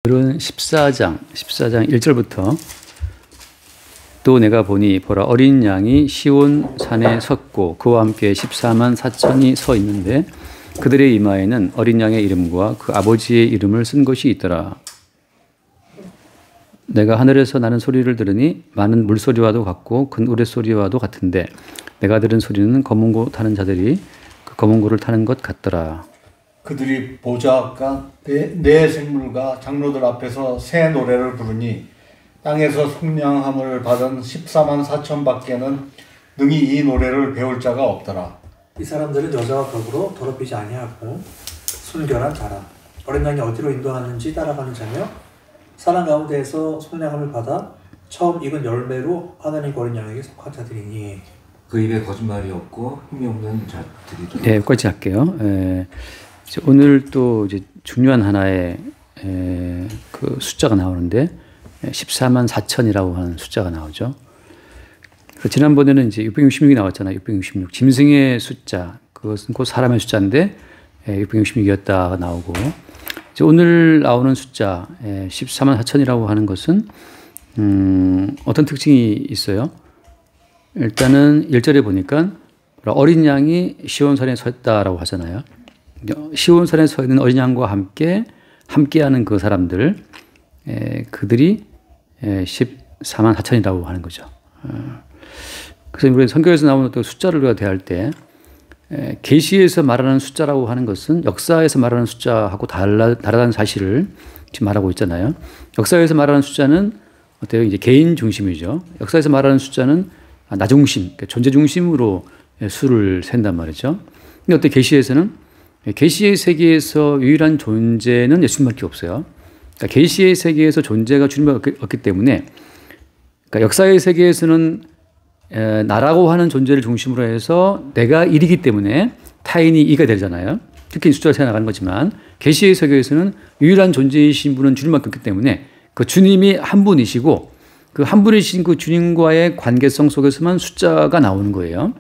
오늘은 14장 1절부터 또 내가 보니 보라 어린 양이 시온 산에 섰고 그와 함께 14만 4천이 서 있는데 그들의 이마에는 어린 양의 이름과 그 아버지의 이름을 쓴 것이 있더라. 내가 하늘에서 나는 소리를 들으니 많은 물소리와도 같고 큰 우레소리와도 같은데 내가 들은 소리는 검은 고 타는 자들이 그 검은 고를 타는 것 같더라. 그들이 보좌과 네 생물과 장로들 앞에서 새 노래를 부르니 땅에서 속량함을 받은 14만 4천 밖에는 능히 이 노래를 배울 자가 없더라. 이 사람들은 여자와 거부로 더럽히지 아니하고 순결한 자라. 어린 양이 어디로 인도하는지 따라가는 자며 사람 가운데에서 속량함을 받아 처음 익은 열매로 하나님 어린 양에게 속한 자들이니 그 입에 거짓말이 없고 흠이 없는 자들이다. 네, 여기까지 할게요. 오늘 또 이제 중요한 하나의 그 숫자가 나오는데 14만 4천이라고 하는 숫자가 나오죠. 지난번에는 이제 666이 나왔잖아요. 666 짐승의 숫자, 그것은 곧 사람의 숫자인데 666이었다가 나오고 이제 오늘 나오는 숫자 14만 4천이라고 하는 것은 어떤 특징이 있어요? 일단은 1절에 보니까 어린 양이 시온산에 섰다라고 하잖아요. 시온산에 서 있는 어린 양과 함께하는 그 사람들, 그들이 14만 4천이라고 하는 거죠. 그래서 우리 성경에서 나오는 또 숫자를 우리가 대할 때 계시에서 말하는 숫자라고 하는 것은 역사에서 말하는 숫자하고 다르다는 사실을 지금 말하고 있잖아요. 역사에서 말하는 숫자는 어때요? 이제 개인 중심이죠. 역사에서 말하는 숫자는 나 중심, 그러니까 존재 중심으로 수를 센단 말이죠. 근데 어때 계시에서는 계시의 세계에서 유일한 존재는 예수님밖에 없어요. 그러니까 계시의 세계에서 존재가 주님밖에 없기 때문에 그러니까 역사의 세계에서는 나라고 하는 존재를 중심으로 해서 내가 1이기 때문에 타인이 2가 되잖아요. 특히 숫자를 세나가는 거지만 계시의 세계에서는 유일한 존재이신 분은 주님밖에 없기 때문에 그 주님이 한 분이시고 그 한 분이신 그 주님과의 관계성 속에서만 숫자가 나오는 거예요.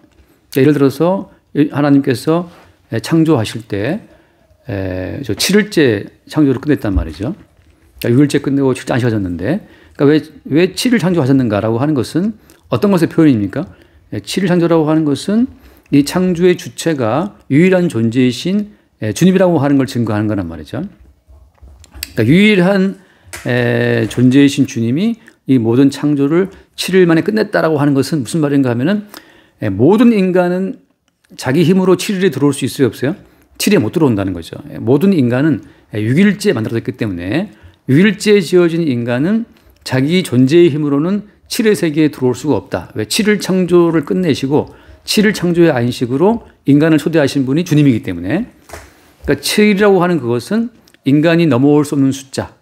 그러니까 예를 들어서 하나님께서 창조하실 때 7일째 창조를 끝냈단 말이죠. 그러니까 6일째 끝내고 7일 안 쉬어졌는데 그러니까 왜 7일 창조하셨는가라고 하는 것은 어떤 것의 표현입니까? 7일 창조라고 하는 것은 이 창조의 주체가 유일한 존재이신 주님이라고 하는 걸 증거하는 거란 말이죠. 그러니까 유일한 존재이신 주님이 이 모든 창조를 7일 만에 끝냈다라고 하는 것은 무슨 말인가 하면은 모든 인간은 자기 힘으로 7일에 들어올 수 있어요, 없어요? 7일에 못 들어온다는 거죠. 모든 인간은 6일째 만들어졌기 때문에 6일째 지어진 인간은 자기 존재의 힘으로는 7의 세계에 들어올 수가 없다. 왜? 7일 창조를 끝내시고 7일 창조의 안식으로 인간을 초대하신 분이 주님이기 때문에 그러니까 7이라고 하는 그것은 인간이 넘어올 수 없는 숫자,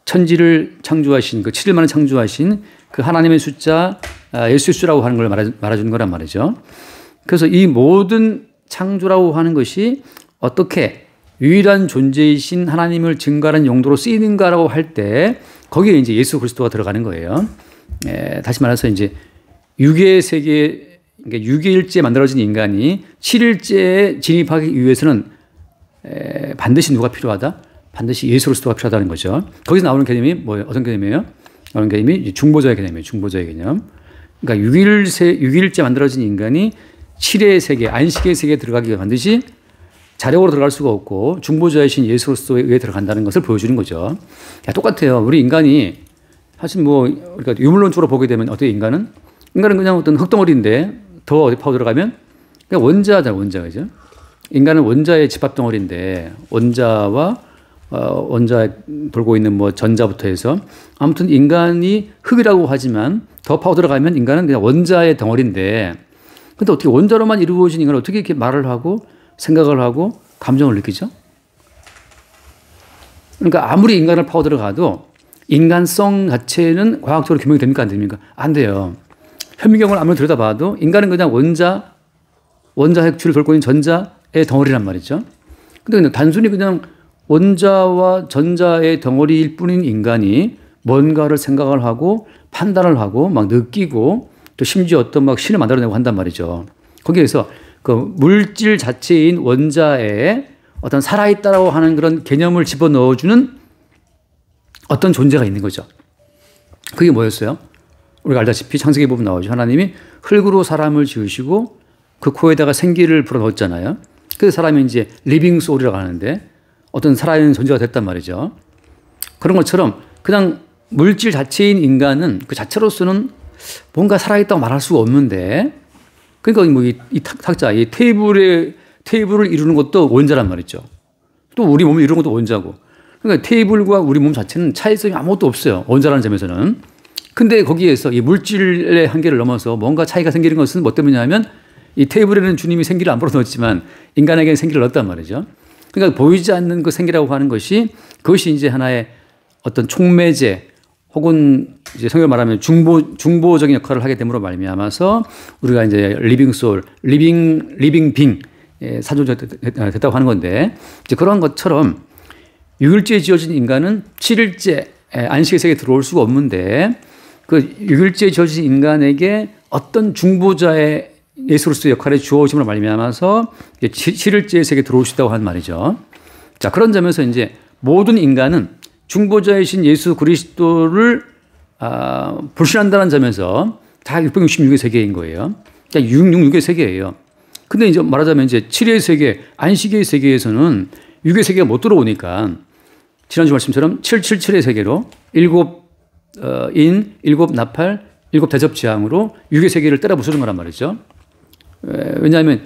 천지를 창조하신 그 7일 만에 창조하신 그 하나님의 숫자 예수의 수라고 하는 걸 말해주는 거란 말이죠. 그래서 이 모든 창조라고 하는 것이 어떻게 유일한 존재이신 하나님을 증거하는 용도로 쓰이는가라고 할 때 거기에 이제 예수 그리스도가 들어가는 거예요. 다시 말해서 이제 6의 세계, 그러니까 6일째 만들어진 인간이 7일째에 진입하기 위해서는 반드시 누가 필요하다? 반드시 예수 그리스도가 필요하다는 거죠. 거기서 나오는 개념이 뭐예요? 어떤 개념이에요? 나오는 개념이 중보자의 개념이에요. 중보자의 개념. 그러니까 6일째 만들어진 인간이 7의 세계, 안식의 세계에 들어가기 위해 반드시 자력으로 들어갈 수가 없고 중보자이신 예수 그리스도에 의해 들어간다는 것을 보여주는 거죠. 똑같아요. 우리 인간이 사실 우리가 유물론적으로 보게 되면 어떻게 인간은 그냥 어떤 흙덩어리인데 더 어디 파고 들어가면 그냥 원자잖아요. 원자, 그죠? 인간은 원자의 집합덩어리인데 원자와 원자에 돌고 있는 전자부터 해서 아무튼 인간이 흙이라고 하지만 더 파고 들어가면 인간은 그냥 원자의 덩어리인데 근데 어떻게 원자로만 이루어진 인간은 어떻게 이렇게 말을 하고 생각을 하고 감정을 느끼죠? 그러니까 아무리 인간을 파고 들어가도 인간성 자체는 과학적으로 규명이 됩니까? 안 됩니까? 안 돼요. 현미경을 아무리 들여다봐도 인간은 그냥 원자 핵줄을 돌고 있는 전자의 덩어리란 말이죠. 근데 그냥 단순히 그냥 원자와 전자의 덩어리일 뿐인 인간이 뭔가를 생각을 하고 판단을 하고 막 느끼고 또 심지어 어떤 막 신을 만들어내고 한단 말이죠. 거기에서 그 물질 자체인 원자에 어떤 살아있다라고 하는 그런 개념을 집어넣어주는 어떤 존재가 있는 거죠. 그게 뭐였어요? 우리가 알다시피 창세기 보면 나오죠. 하나님이 흙으로 사람을 지으시고 그 코에다가 생기를 불어넣었잖아요. 그래서 사람이 이제 리빙 소울이라고 하는데 어떤 살아있는 존재가 됐단 말이죠. 그런 것처럼 그냥 물질 자체인 인간은 그 자체로서는 뭔가 살아있다고 말할 수가 없는데, 그러니까 뭐 이 탁자, 이 테이블을 이루는 것도 원자란 말이죠. 또 우리 몸을 이루는 것도 원자고. 그러니까 테이블과 우리 몸 자체는 차이성이 아무것도 없어요. 원자라는 점에서는. 근데 거기에서 이 물질의 한계를 넘어서 뭔가 차이가 생기는 것은 뭐 때문이냐면 이 테이블에는 주님이 생기를 안 불어넣었지만 인간에게는 생기를 넣었단 말이죠. 그러니까 보이지 않는 그 생기라고 하는 것이 그것이 이제 하나의 어떤 촉매제 혹은 이제 성경을 말하면 중보적인 역할을 하게 됨으로 말미암아서 우리가 이제 리빙 소울, 리빙 빙 사조가 됐다고 하는 건데, 이제 그런 것처럼 6일째에 지어진 인간은 7일째 안식의 세계에 들어올 수가 없는데 그 6일째에 지어진 인간에게 어떤 중보자의 예수로서의 역할이 주어짐으로 말미암아서 7일째 세계에 들어올 수 있다고 하는 말이죠. 자, 그런 점에서 이제 모든 인간은 중보자이신 예수 그리스도를 불신한다는 점에서 다 666의 세계인 거예요. 그러니까 666의 세계예요. 근데 이제 말하자면 이제 7의 세계, 안식의 세계에서는 6의 세계가 못 들어오니까 지난주 말씀처럼 777의 세계로 7인, 7나팔, 7대접지향으로 6의 세계를 때려 부수는 거란 말이죠. 왜냐하면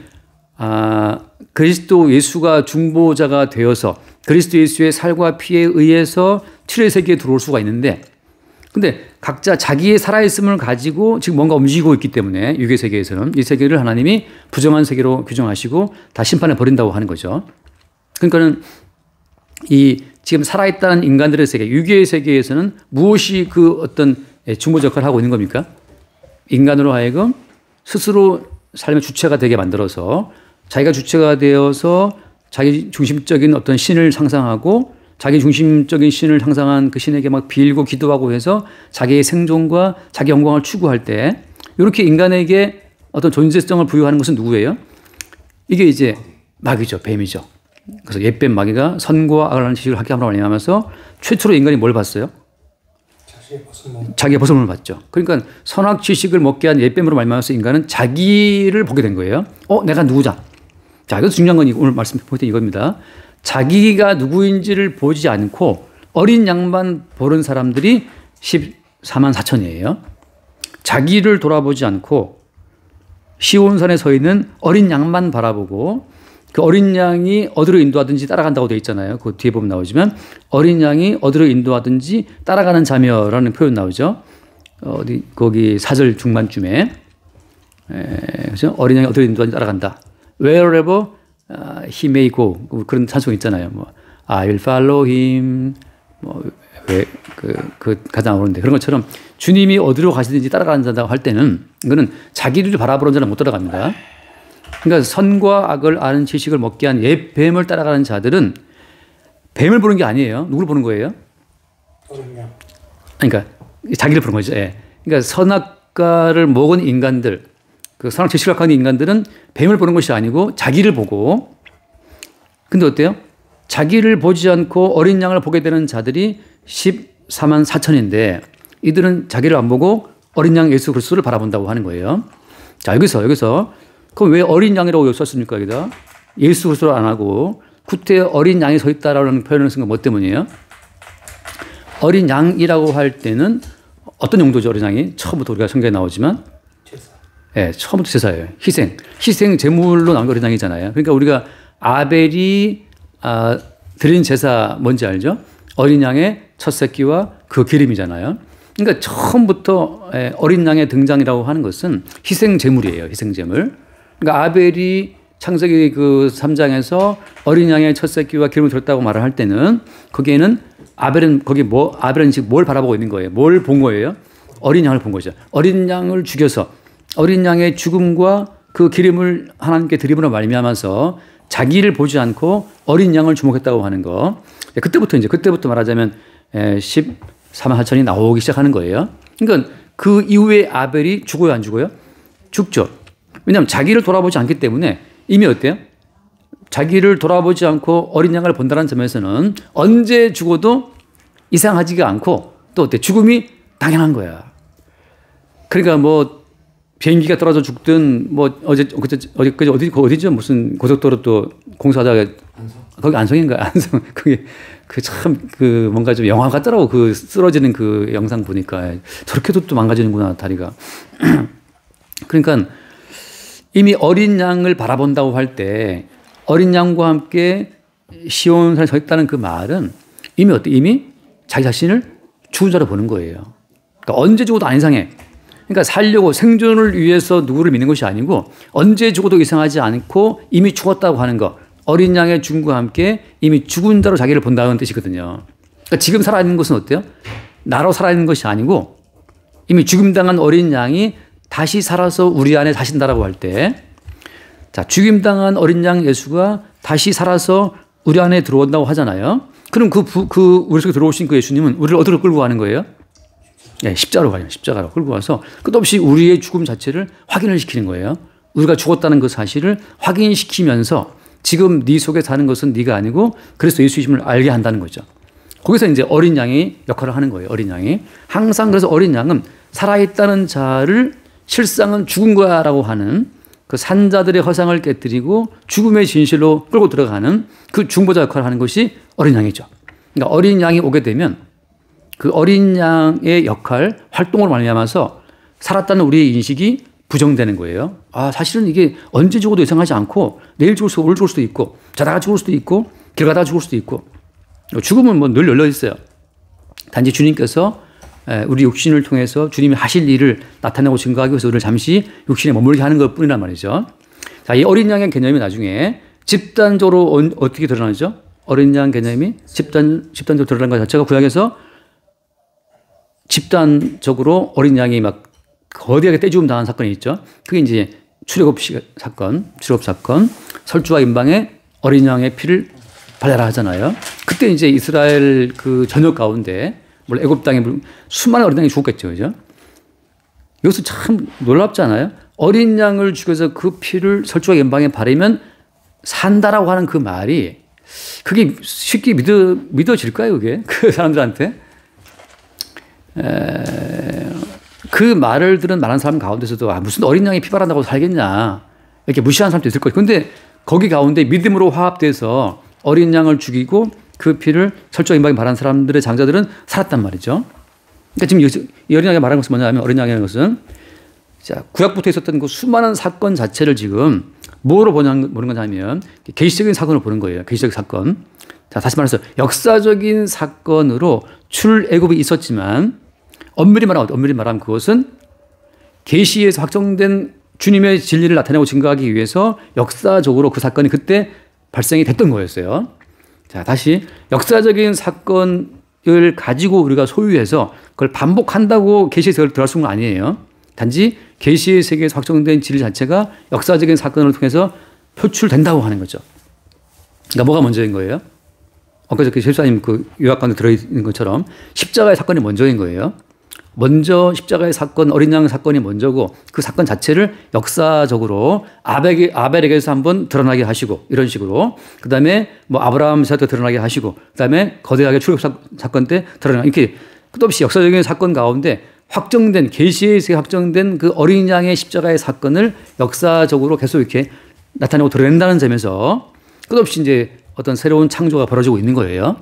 그리스도 예수가 중보자가 되어서 그리스도 예수의 살과 피에 의해서 7의 세계에 들어올 수가 있는데, 근데 각자 자기의 살아있음을 가지고 지금 뭔가 움직이고 있기 때문에 6의 세계에서는 이 세계를 하나님이 부정한 세계로 규정하시고 다 심판해 버린다고 하는 거죠. 그러니까는 이 지금 살아있다는 인간들의 세계, 6의 세계에서는 무엇이 그 어떤 중보자 역할을 하고 있는 겁니까? 인간으로 하여금 스스로 삶의 주체가 되게 만들어서 자기가 주체가 되어서 자기 중심적인 어떤 신을 상상하고 자기 중심적인 신을 상상한 그 신에게 막 빌고 기도하고 해서 자기의 생존과 자기 영광을 추구할 때 이렇게 인간에게 어떤 존재성을 부여하는 것은 누구예요? 이게 이제 마귀죠. 뱀이죠. 그래서 옛뱀 마귀가 선과 악을 하는 지식을 하게 함으로 말미암아서 최초로 인간이 뭘 봤어요? 자기의 벗어남을 봤죠. 그러니까 선악 지식을 먹게 한 옛뱀으로 말미암아서 인간은 자기를 보게 된 거예요. 내가 누구자. 자, 이거 중요한 건 오늘 말씀 포인트 이겁니다. 자기가 누구인지를 보지 않고 어린 양만 보는 사람들이 14만 4천이에요. 자기를 돌아보지 않고 시온산에 서 있는 어린 양만 바라보고 그 어린 양이 어디로 인도하든지 따라간다고 되어 있잖아요. 그 뒤에 보면 나오지만 어린 양이 어디로 인도하든지 따라가는 자며라는 표현 나오죠. 어디 거기 4절 중반쯤에 그렇죠? 어린 양이 어디로 인도하든지 따라간다. Wherever he may go, 그런 찬송 있잖아요. 뭐 I will follow him. 그 가장 어려운데 그런 것처럼 주님이 어디로 가시든지 따라간다고 할 때는 이거는 자기를 바라보는 자는 못 따라갑니다. 그러니까 선과 악을 아는 지식을 먹게 한 옛 뱀을 따라가는 자들은 뱀을 보는 게 아니에요. 누구를 보는 거예요? 그러니까 자기를 보는 거죠. 예. 그러니까 선악과를 먹은 인간들, 그 선악 지식을 갖고 있는 인간들은 뱀을 보는 것이 아니고 자기를 보고, 근데 어때요? 자기를 보지 않고 어린 양을 보게 되는 자들이 14만 4천인데 이들은 자기를 안 보고 어린 양 예수 그리스도를 바라본다고 하는 거예요. 자, 여기서 그럼 왜 어린 양이라고 썼습니까? 여기다 예수 그리스도를 안 하고 구태에 어린 양이 서 있다라는 표현을 쓴 건 뭐 때문이에요? 어린 양이라고 할 때는 어떤 용도죠? 어린 양이 처음부터 우리가 성경에 나오지만 제사. 네, 처음부터 제사예요. 희생 제물로 나온 어린 양이잖아요. 그러니까 우리가 아벨이 드린 제사 뭔지 알죠? 어린 양의 첫 새끼와 그 기름이잖아요. 그러니까 처음부터 어린 양의 등장이라고 하는 것은 희생 제물이에요. 희생 제물. 그러니까 아벨이 창세기 그 3장에서 어린 양의 첫 새끼와 기름을 드렸다고 말을 할 때는 거기에는 아벨은 지금 뭘 바라보고 있는 거예요? 뭘 본 거예요? 어린 양을 본 거죠. 어린 양을 죽여서 어린 양의 죽음과 그 기름을 하나님께 드림으로 말미암아서 자기를 보지 않고 어린 양을 주목했다고 하는 거. 그때부터 말하자면 14만 4천이 나오기 시작하는 거예요. 그러니까 그 이후에 아벨이 죽어요, 안 죽어요? 죽죠. 왜냐하면 자기를 돌아보지 않기 때문에 이미 어때요? 자기를 돌아보지 않고 어린 양을 본다는 점에서는 언제 죽어도 이상하지가 않고 또 어때? 죽음이 당연한 거야. 그러니까 뭐 비행기가 떨어져 죽든 뭐 어디죠? 무슨 고속도로 또 공사하다가 거기 안성인가? 안성. 그게 그 뭔가 좀 영화 같더라고. 그 쓰러지는 그 영상 보니까 저렇게도 또 망가지는구나 다리가. 그러니까 이미 어린 양을 바라본다고 할 때 어린 양과 함께 시온산에 서 있다는 그 말은 이미 어때? 이미 자기 자신을 죽은 자로 보는 거예요. 그러니까 언제 죽어도 안 이상해. 그러니까 살려고 생존을 위해서 누구를 믿는 것이 아니고 언제 죽어도 이상하지 않고 이미 죽었다고 하는 것. 어린 양의 죽음과 함께 이미 죽은 자로 자기를 본다는 뜻이거든요. 그러니까 지금 살아있는 것은 어때요? 나로 살아있는 것이 아니고 이미 죽임당한 어린 양이 다시 살아서 우리 안에 사신다라고 할 때, 자, 죽임당한 어린 양 예수가 다시 살아서 우리 안에 들어온다고 하잖아요. 그럼 우리 속에 들어오신 그 예수님은 우리를 어디로 끌고 가는 거예요? 예, 십자가로 가요. 십자가로 끌고 와서 끝없이 우리의 죽음 자체를 확인을 시키는 거예요. 우리가 죽었다는 그 사실을 확인시키면서 지금 네 속에 사는 것은 네가 아니고 그래서 예수님을 알게 한다는 거죠. 거기서 이제 어린 양이 역할을 하는 거예요. 어린 양이. 항상 그래서 어린 양은 살아있다는 자를 실상은 죽은 거야라고 하는 그 산자들의 허상을 깨뜨리고 죽음의 진실로 끌고 들어가는 그 중보자 역할을 하는 것이 어린 양이죠. 그러니까 어린 양이 오게 되면 그 어린 양의 역할, 활동으로 말미암아서 살았다는 우리의 인식이 부정되는 거예요. 아, 사실은 이게 언제 죽어도 이상하지 않고 내일 죽을 수도 오늘 죽을 수도 있고 자다가 죽을 수도 있고 길 가다가 죽을 수도 있고 죽음은 뭐 늘 열려 있어요. 단지 주님께서 우리 육신을 통해서 주님이 하실 일을 나타내고 증거하기 위해서 우리를 잠시 육신에 머물게 하는 것 뿐이란 말이죠. 자, 이 어린 양의 개념이 나중에 집단적으로 어떻게 드러나죠? 어린 양 개념이 집단적으로 드러난 것 자체가 구약에서 집단적으로 어린 양이 막 거대하게 떼죽음 당한 사건이 있죠. 그게 이제 출애굽 사건, 설주와 임방에 어린 양의 피를 발라라 하잖아요. 그때 이제 이스라엘 그 전역 가운데 물론 애굽 땅에 수많은 어린 양이 죽었겠죠, 그죠? 여기서 참 놀랍잖아요. 어린 양을 죽여서 그 피를 설주와 임방에 바르면 산다라고 하는 그 말이 그게 쉽게 믿어질까요, 그게 그 사람들한테? 그 말을 들은 많은 사람 가운데서도 무슨 어린 양이 피 바른다고 살겠냐 이렇게 무시하는 사람도 있을 거예요. 그런데 거기 가운데 믿음으로 화합돼서 어린 양을 죽이고 그 피를 설주와 임방에 바른 사람들의 장자들은 살았단 말이죠. 그러니까 지금 이 어린 양이 말하는 것은 뭐냐면 어린 양이라는 것은 자, 구약부터 있었던 그 수많은 사건 자체를 지금 뭐로 보는 거냐면 계시적인 사건을 보는 거예요. 계시적 사건. 자, 다시 말해서 역사적인 사건으로 출애굽이 있었지만 엄밀히 말하면 그것은 계시에서 확정된 주님의 진리를 나타내고 증거하기 위해서 역사적으로 그 사건이 그때 발생이 됐던 거였어요. 자, 다시 역사적인 사건을 가지고 우리가 소유해서 그걸 반복한다고 계시에서 들어갈 수는 아니에요. 단지 계시의 세계에서 확정된 진리 자체가 역사적인 사건을 통해서 표출된다고 하는 거죠. 그러니까 뭐가 먼저인 거예요? 엊그저께 실수님 그 요약 가운데 들어있는 것처럼 십자가의 사건이 먼저인 거예요. 먼저 십자가의 사건, 어린 양 사건이 먼저고 그 사건 자체를 역사적으로 아벨에게서 한번 드러나게 하시고 이런 식으로 그 다음에 뭐 아브라함 사태 드러나게 하시고 그 다음에 거대하게 출애굽 사건 때 드러나게 이렇게 끝없이 역사적인 사건 가운데 확정된 계시의 세계 확정된 그 어린 양의 십자가의 사건을 역사적으로 계속 이렇게 나타내고 드러낸다는 점에서 끝없이 이제 어떤 새로운 창조가 벌어지고 있는 거예요.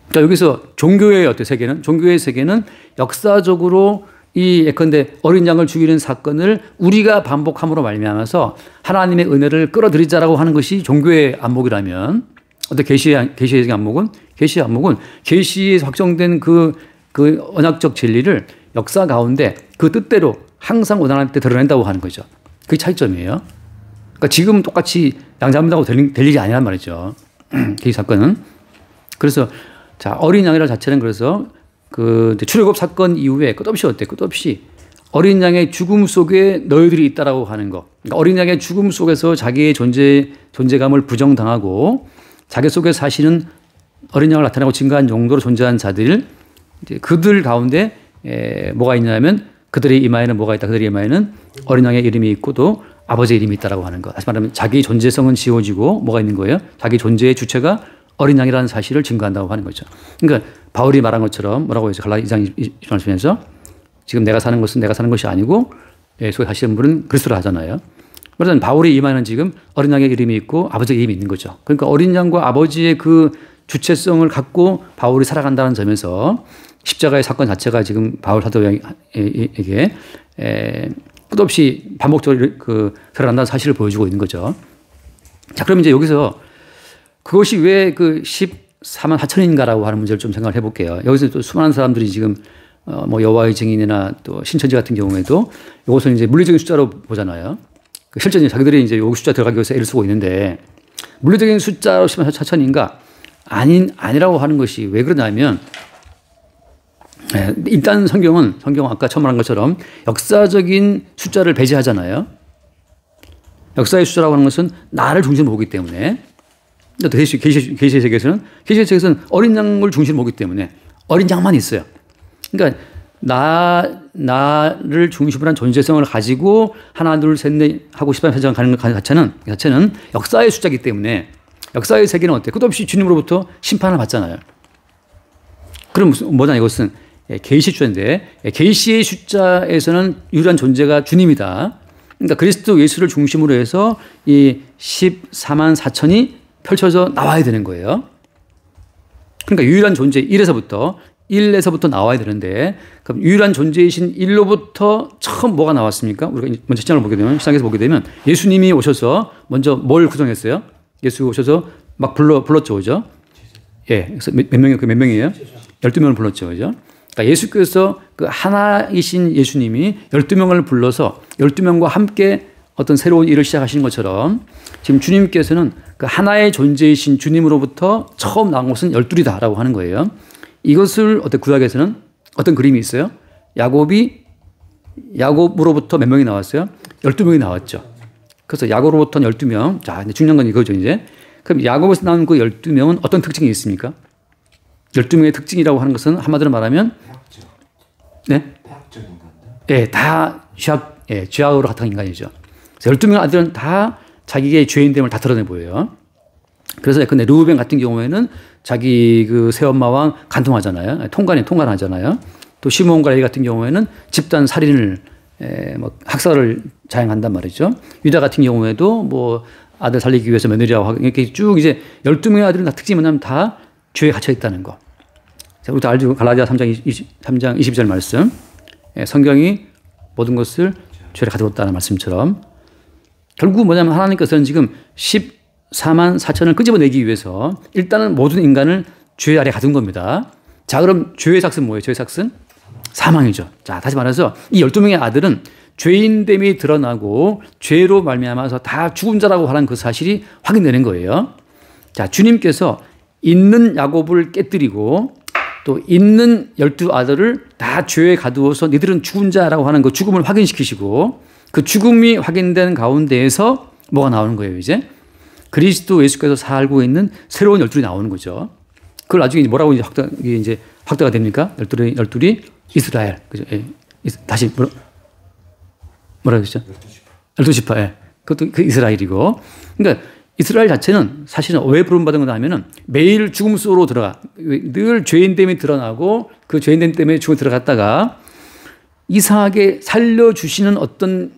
그러니까 여기서 종교의 어떤 세계는 종교의 세계는 역사적으로 이 예컨대 어린 양을 죽이는 사건을 우리가 반복함으로 말미암아서 하나님의 은혜를 끌어들이자라고 하는 것이 종교의 안목이라면 어떤 계시의 안목은 계시에서 확정된 그 언약적 진리를 역사 가운데 그 뜻대로 항상 원하는 때 드러낸다고 하는 거죠. 그게 차이점이에요. 그러니까 지금 똑같이 양자분다고 될 일이 아니란 말이죠. 계시 사건은. 그래서 자, 어린 양이라는 자체는 그래서 그 출애굽 사건 이후에 끝없이 어린 양의 죽음 속에 너희들이 있다라고 하는 거. 그러니까 어린 양의 죽음 속에서 자기의 존재감을 부정당하고 자기 속에 사시는 어린 양을 나타내고 증거한 용도로 존재한 자들, 이제 그들 가운데 뭐가 있냐면 그들의 이마에는 뭐가 있다. 그들의 이마에는 어린 양의 이름이 있고 또 아버지의 이름이 있다라고 하는 거. 다시 말하면 자기 존재성은 지워지고 뭐가 있는 거예요? 자기 존재의 주체가 어린 양이라는 사실을 증거한다고 하는 거죠. 그러니까 바울이 말한 것처럼 뭐라고 해서 갈라디아 2장 20절에서 지금 내가 사는 것은 내가 사는 것이 아니고 예수가 하시는 분은 그리스도라 하잖아요. 그래서 바울이 임하는 지금 어린 양의 이름이 있고 아버지의 이름이 있는 거죠. 그러니까 어린 양과 아버지의 그 주체성을 갖고 바울이 살아간다는 점에서 십자가의 사건 자체가 지금 바울 사도에게 끝없이 반복적으로 드러난다는 사실을 보여주고 있는 거죠. 자, 그럼 이제 여기서 그것이 왜 그 14만 4천인가라고 하는 문제를 좀 생각을 해볼게요. 여기서 또 수많은 사람들이 지금 뭐 여호와의 증인이나 또 신천지 같은 경우에도 이것은 이제 물리적인 숫자로 보잖아요. 실제 자기들이 이제 요 숫자 들어가기 위해서 애를 쓰고 있는데 물리적인 숫자로 14만 4천인가 아니라고 하는 것이 왜 그러냐면 일단 성경 아까 처음 말한 것처럼 역사적인 숫자를 배제하잖아요. 역사의 숫자라고 하는 것은 나를 중심으로 보기 때문에 계시의 세계에서는 어린 양을 중심으로 보기 때문에 어린 양만 있어요. 그러니까 나를 중심으로 한 존재성을 가지고 하나 둘 셋 넷 하고 14만 4천 가는 것 자체는 역사의 숫자이기 때문에 역사의 세계는 어때요? 끝없이 주님으로부터 심판을 받잖아요. 그럼 뭐냐 이것은 계시 숫자인데 계시의 숫자에서는 유일한 존재가 주님이다. 그러니까 그리스도 예수를 중심으로 해서 이 14만 4천이 펼쳐져 나와야 되는 거예요. 그러니까 유일한 존재 1에서부터 나와야 되는데 그럼 유일한 존재이신 1로부터 처음 뭐가 나왔습니까? 우리가 먼저 시장을 보게 되면 시장에서 보게 되면 예수님이 오셔서 먼저 뭘 구성했어요? 예수 오셔서 막 불렀죠, 그죠? 예, 그래서 몇 명이에요? 12명을 불렀죠, 그죠? 그러니까 예수께서 그 하나이신 예수님이 12명을 불러서 12명과 함께 어떤 새로운 일을 시작하시는 것처럼 지금 주님께서는 그 하나의 존재이신 주님으로부터 처음 나온 것은 12이다라고 하는 거예요. 이것을 구약에서는 어떤 그림이 있어요? 야곱으로부터 몇 명이 나왔어요? 12명이 나왔죠. 그래서 야곱으로부터는 12명. 자, 중요한 건 이거죠, 이제. 그럼 야곱에서 나온 그 12명은 어떤 특징이 있습니까? 12명의 특징이라고 하는 것은 한마디로 말하면 네? 대학적 인간들? 예, 다 죄악으로 가득한 인간이죠. 12명의 아들은 다 자기의 죄인됨을 다 드러내 보여요. 그래서 근데 르우벤 같은 경우에는 자기 그 새엄마와 간통하잖아요. 통관하잖아요. 또 시몬과 레위 같은 경우에는 집단 살인을 학살을 자행한단 말이죠. 유다 같은 경우에도 뭐 아들 살리기 위해서 며느리라고 하고 이렇게 쭉 이제 12명의 아들은 다 특징이 뭐냐면 다 죄에 갇혀 있다는 거. 자, 우리도 알죠. 갈라디아 3장 22절 말씀. 성경이 모든 것을 죄를 가져왔다는 말씀처럼 결국 뭐냐면 하나님께서는 지금 14만 4천을 끄집어내기 위해서 일단은 모든 인간을 죄 아래 가둔 겁니다. 자, 그럼 죄의 삭은 뭐예요? 죄의 삭은? 사망이죠. 자, 다시 말해서 이 12명의 아들은 죄인됨이 드러나고 죄로 말미암아서 다 죽은 자라고 하는 그 사실이 확인되는 거예요. 자, 주님께서 있는 야곱을 깨뜨리고 또 있는 12아들을 다 죄에 가두어서 너희들은 죽은 자라고 하는 그 죽음을 확인시키시고 그 죽음이 확인된 가운데에서 뭐가 나오는 거예요, 이제? 그리스도 예수께서 살고 있는 새로운 12이 나오는 거죠. 그걸 나중에 뭐라고 이제 확대가 됩니까? 12이 이스라엘. 그죠? 예. 다시 뭐라 그랬죠? 12지파. 예. 그것도 그 이스라엘이고. 그러니까 이스라엘 자체는 사실은 왜 부름받은 거냐 하면은 매일 죽음 속으로 들어가. 늘 죄인됨이 드러나고 그 죄인됨 때문에 죽음에 들어갔다가 이상하게 살려주시는 어떤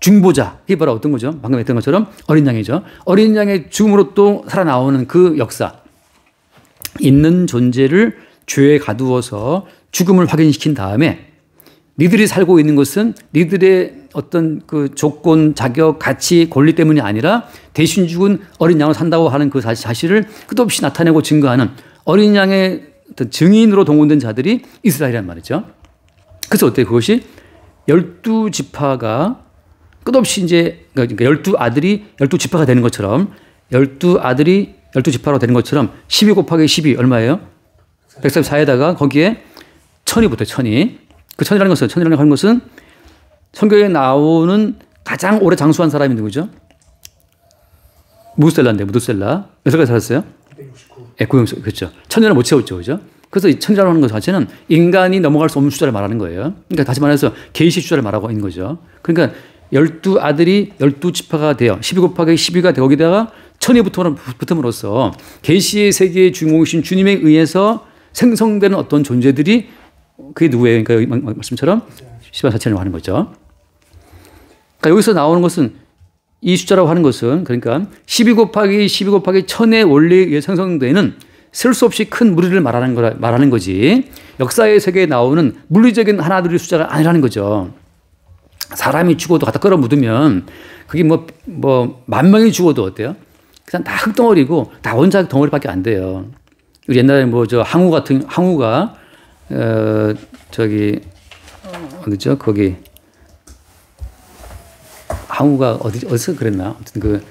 중보자. 이게 바로 어떤 거죠? 방금 했던 것처럼 어린 양이죠. 어린 양의 죽음으로 또 살아나오는 그 역사. 있는 존재를 죄에 가두어서 죽음을 확인시킨 다음에 니들이 살고 있는 것은 니들의 어떤 그 조건, 자격, 가치, 권리 때문이 아니라 대신 죽은 어린 양을 산다고 하는 그 사실을 끝없이 나타내고 증거하는 어린 양의 어떤 증인으로 동원된 자들이 이스라엘이란 말이죠. 그래서 어때요? 그것이 12지파가 끝없이 이제 그러니까 12아들이 12지파가 되는 것처럼 12아들이 12지파로 되는 것처럼 12 곱하기 12 얼마예요? 144에다가 거기에 천이 붙어요. 천이. 그 천이라는 것은 성경에 나오는 가장 오래 장수한 사람이 누구죠? 무드셀라. 몇 살까지 살았어요? 269. 예, 그렇죠. 천년을 못 채웠죠. 그죠? 그래서 이 천이라고 하는 것 자체는 인간이 넘어갈 수 없는 숫자를 말하는 거예요. 그러니까 다시 말해서 계시 숫자를 말하고 있는 거죠. 그러니까 12아들이 12지파가 돼요. 12 곱하기 12가 되고 거기다가 천이 붙음으로써 계시의 세계의 주인공이신 주님에 의해서 생성되는 어떤 존재들이 그게 누구예요? 그러니까 여기 말씀처럼 10만 4천이라고 하는 거죠. 그러니까 여기서 나오는 것은 이 숫자라고 하는 것은 그러니까 12 곱하기 1000의 원리에 의해 생성되는 셀 수 없이 큰 무리를 말하는 거지 역사의 세계에 나오는 물리적인 하나둘의 숫자가 아니라는 거죠. 사람이 죽어도 갖다 끌어묻으면 그게 뭐 10,000명이 죽어도 어때요? 그냥 다 흙덩어리고 다 원자력 덩어리밖에 안 돼요. 우리 옛날에 항우가 어디죠? 거기 항우가 어디서 그랬나? 아무튼 그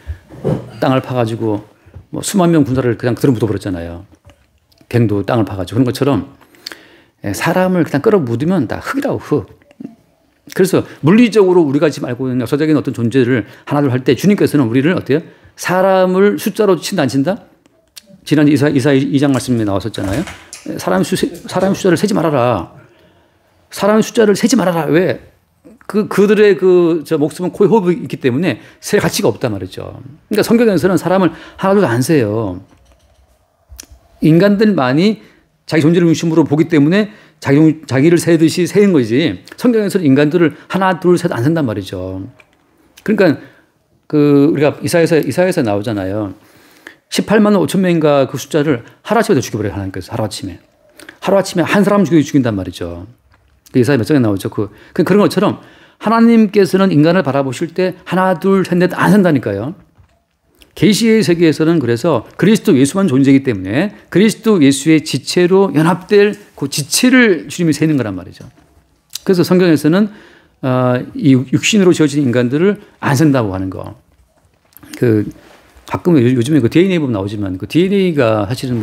땅을 파가지고 뭐 수만 명 군사를 그냥 그대로 묻어버렸잖아요. 갱도 땅을 파가지고 그런 것처럼 사람을 그냥 끌어묻으면 다 흙이라고 흙. 그래서 물리적으로 우리가 지금 알고 있는 역사적인 어떤 존재를 하나둘 할 때 주님께서는 우리를 어때요? 사람을 숫자로 친다 안 친다? 지난 이사 2장 말씀에 나왔었잖아요. 사람의 숫자를 세지 말아라. 사람의 숫자를 세지 말아라. 왜? 그들의 목숨은 코에 호흡이 있기 때문에 셀 가치가 없단 말이죠. 그러니까 성경에서는 사람을 하나도 안 세요. 인간들만이 자기 존재를 중심으로 보기 때문에 자기를 세듯이 세는 거지. 성경에서는 인간들을 하나, 둘, 셋 안 센단 말이죠. 그러니까 우리가 이사야에서 나오잖아요. 18만 5천 명인가 그 숫자를 하루아침에 다 죽여버려요. 하나님께서 하루아침에 한 사람 죽인단 말이죠. 이사야 몇 장에 나오죠. 그런 것처럼 하나님께서는 인간을 바라보실 때 하나, 둘, 셋, 넷 안 센다니까요. 계시의 세계에서는 그래서 그리스도 예수만 존재이기 때문에 그리스도 예수의 지체로 연합될 그 지체를 주님이 세는 거란 말이죠. 그래서 성경에서는 이 육신으로 지어진 인간들을 안 센다고 하는 거. 가끔 요즘에 그 DNA 보면 나오지만 그 DNA가 사실은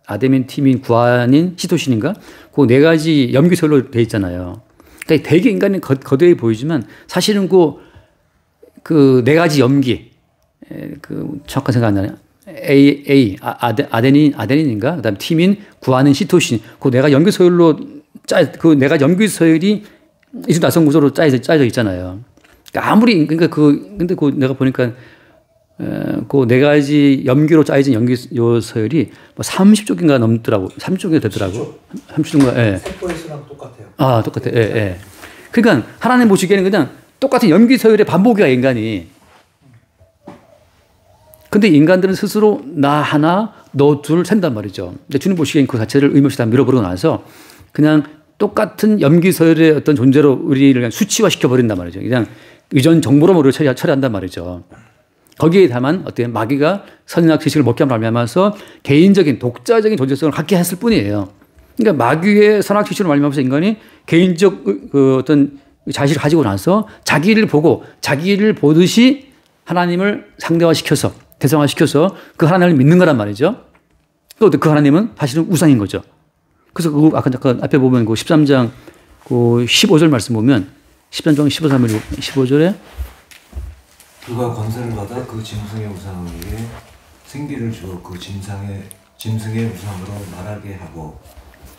아데닌, 티민, 구아닌, 시토신인가? 그 네 가지 염기설로 돼 있잖아요. 그러니까 되게 인간은 거대해 보이지만 사실은 그 네 가지 염기, 정확한 생각 안 나네요. 아데닌인가? 그다음 티민, 구아닌, 시토신. 그 네 가지 염기서열로 그 네 가지 염기서열이 이중다성 구조로 짜여져 있잖아요. 그러니까 근데 내가 보니까 그 네 가지 염기로 짜여진 염기서열이 30쪽인가 넘더라고. 30쪽이 되더라고. 30쪽인가, 예. 세포에서랑 똑같아요. 아, 똑같아요. 예, 예. 그러니까 하나님 보시기에는 그냥 똑같은 염기서열의 반복이야, 인간이. 근데 인간들은 스스로 나 하나, 너 둘 센단 말이죠. 근데 주님 보시기엔 그 자체를 의무없이 다 밀어버리고 나서 그냥 똑같은 염기서열의 어떤 존재로 우리를 그냥 수치화시켜버린단 말이죠. 그냥 이전 정보로 우리를 처리한단 말이죠. 거기에 다만 어때요? 마귀가 선인학 지식을 먹게 함으로 말미암아서 개인적인 독자적인 존재성을 갖게 했을 뿐이에요. 그러니까 마귀의 선악 지식을 말미암아서 인간이 개인적 어떤 자식을 가지고 나서 자기를 보듯이 하나님을 상대화시켜서 대상화시켜서 그 하나님을 믿는 거란 말이죠. 또 그 하나님은 사실은 우상인 거죠. 그래서 아까 잠깐 앞에 보면 13장 15절 말씀 보면 13장 15절에 그가 권세를 받아 그 짐승의 우상에게 생기를 주어 그 짐승의 우상으로 말하게 하고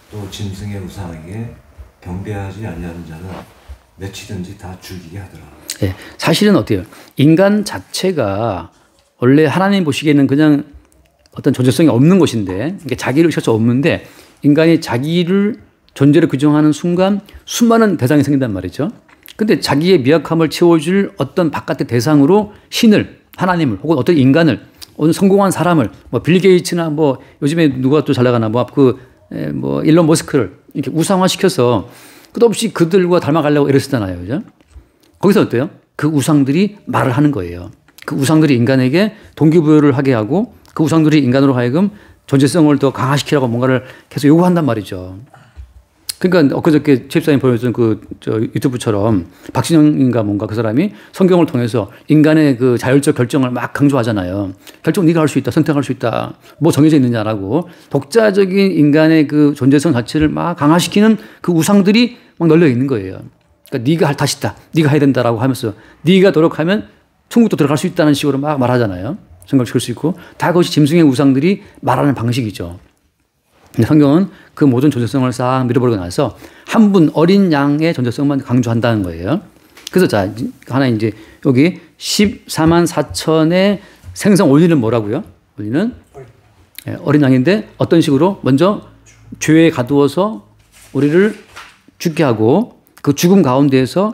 또 짐승의 우상에게 경배하지 아니하는 자는 몇이든지 다 죽이게 하더라. 네, 사실은 어때요? 인간 자체가 원래 하나님 보시기에는 그냥 어떤 존재성이 없는 것인데, 그러니까 자기를 의식할 수 없는데 인간이 자기를 존재를 규정하는 순간 수많은 대상이 생긴단 말이죠. 근데 자기의 미약함을 채워줄 어떤 바깥의 대상으로 신을, 하나님을, 혹은 어떤 인간을, 어떤 성공한 사람을, 빌 게이츠나 요즘에 누가 또 잘 나가나, 일론 머스크를 이렇게 우상화시켜서 끝없이 그들과 닮아가려고 애를 쓰잖아요. 그죠? 거기서 어때요? 그 우상들이 말을 하는 거예요. 그 우상들이 인간에게 동기부여를 하게 하고 그 우상들이 인간으로 하여금 존재성을 더 강화시키라고 뭔가를 계속 요구한단 말이죠. 그러니까 엊그저께 최입사님 보여준 유튜브처럼 박신영인가 그 사람이 성경을 통해서 인간의 그 자율적 결정을 막 강조하잖아요. 결정 네가 할 수 있다. 선택할 수 있다. 뭐 정해져 있느냐 안 하고 독자적인 인간의 그 존재성 자체를 막 강화시키는 그 우상들이 막 널려 있는 거예요. 그러니까 네가 할 탓이다. 네가 해야 된다라고 하면서 네가 노력하면 천국도 들어갈 수 있다는 식으로 막 말하잖아요. 생각시킬 수 있고 다 그것이 짐승의 우상들이 말하는 방식이죠. 근데 성경은 그 모든 존재성을 싹 밀어버리고 나서 한 분 어린 양의 존재성만 강조한다는 거예요. 그래서 하나 이제 여기 14만 4천의 생성 원리는 뭐라고요? 원리는 어린 양인데 어떤 식으로 먼저 죄에 가두어서 우리를 죽게 하고 그 죽음 가운데에서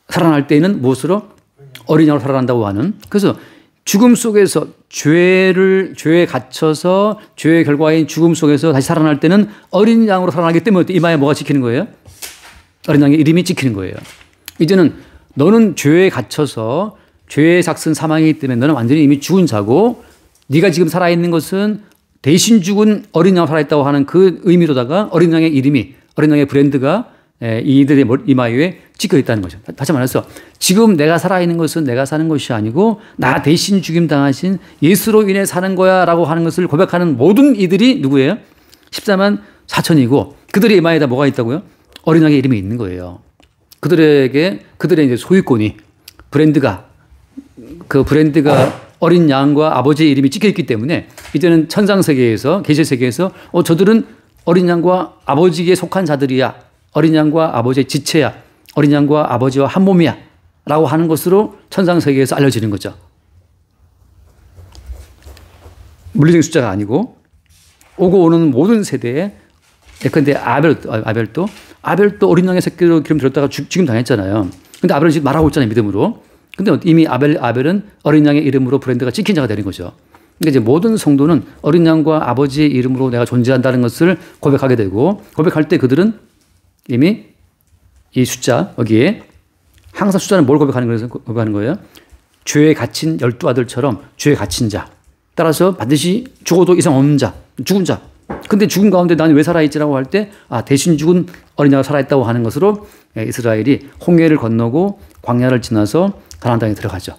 살아날 때에는 무엇으로? 어린 양으로 살아난다고 하는. 그래서 죽음 속에서 죄에 갇혀서 죄의 결과인 죽음 속에서 다시 살아날 때는 어린 양으로 살아나기 때문에 이마에 뭐가 찍히는 거예요? 어린 양의 이름이 찍히는 거예요. 이제는 너는 죄에 갇혀서 죄의 삭슨 사망이기 때문에 너는 완전히 이미 죽은 자고 네가 지금 살아있는 것은 대신 죽은 어린 양으로 살아있다고 하는 그 의미로다가 어린 양의 이름이, 어린 양의 브랜드가 이들의 이마 위에 찍혀 있다는 거죠. 다시 말해서 지금 내가 살아있는 것은 내가 사는 것이 아니고 나 대신 죽임 당하신 예수로 인해 사는 거야 라고 하는 것을 고백하는 모든 이들이 누구예요? 14만 4천이고 그들의 이마에다 뭐가 있다고요? 어린 양의 이름이 있는 거예요. 그들의 이제 소유권이 그 브랜드가 어린 양과 아버지의 이름이 찍혀 있기 때문에 이제는 천상 세계에서 계시 세계에서 저들은 어린 양과 아버지에 속한 자들이야. 어린 양과 아버지의 지체야. 어린 양과 아버지와 한 몸이야. 라고 하는 것으로 천상 세계에서 알려지는 거죠. 물리적인 숫자가 아니고 오고 오는 모든 세대에 예컨대 아벨도 어린 양의 새끼로 기름 들었다가 죽임 당했잖아요. 근데 아벨은 지금 말하고 있잖아요. 믿음으로. 근데 이미 아벨은 어린 양의 이름으로 브랜드가 찍힌 자가 되는 거죠. 그러니까 이제 모든 성도는 어린 양과 아버지의 이름으로 내가 존재한다는 것을 고백하게 되고 고백할 때 그들은 이미 이 숫자 여기에 항상 숫자는 뭘 고백하는 거예요? 죄에 갇힌 12아들처럼 죄에 갇힌 자. 따라서 반드시 죽어도 이상 없는 자. 죽은 자. 근데 죽은 가운데 나는 왜 살아있지라고 할 때 대신 죽은 어린 양이 살아있다고 하는 것으로 이스라엘이 홍해를 건너고 광야를 지나서 가나안 땅에 들어가죠.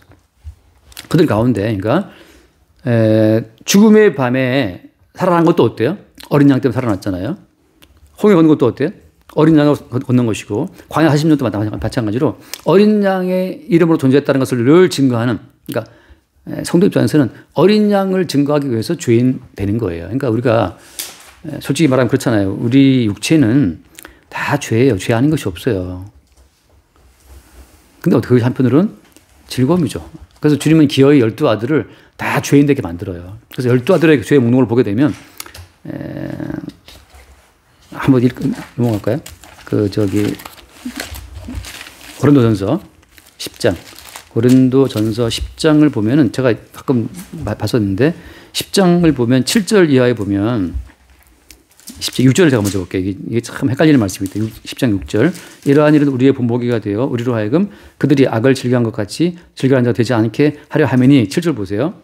그들 가운데 그러니까 죽음의 밤에 살아난 것도 어때요? 어린 양 때문에 살아났잖아요. 홍해 건넌 것도 어때요? 어린 양을 건넌 것이고 광야 40년도 마찬가지로 어린 양의 이름으로 존재했다는 것을 늘 증거하는 그러니까 성도 입장에서는 어린 양을 증거하기 위해서 죄인 되는 거예요. 그러니까 우리가 솔직히 말하면 그렇잖아요. 우리 육체는 다 죄예요. 죄 아닌 것이 없어요. 근데 그 한편으로는 즐거움이죠. 그래서 주님은 기어이 12아들을 다 죄인 되게 만들어요. 그래서 12아들의 죄의 목록을 보게 되면 한번 넘어갈까요? 고린도전서 10장. 고린도전서 10장을 보면은 제가 가끔 봤었는데 10장을 보면 7절 이하에 보면 6절을 제가 먼저 볼게요. 이게 참 헷갈리는 말씀입니다. 10장 6절. 이러한 일은 우리의 본보기가 되어 우리로 하여금 그들이 악을 즐겨한 것 같이 즐겨한 자가 되지 않게 하려 하매니 7절 보세요.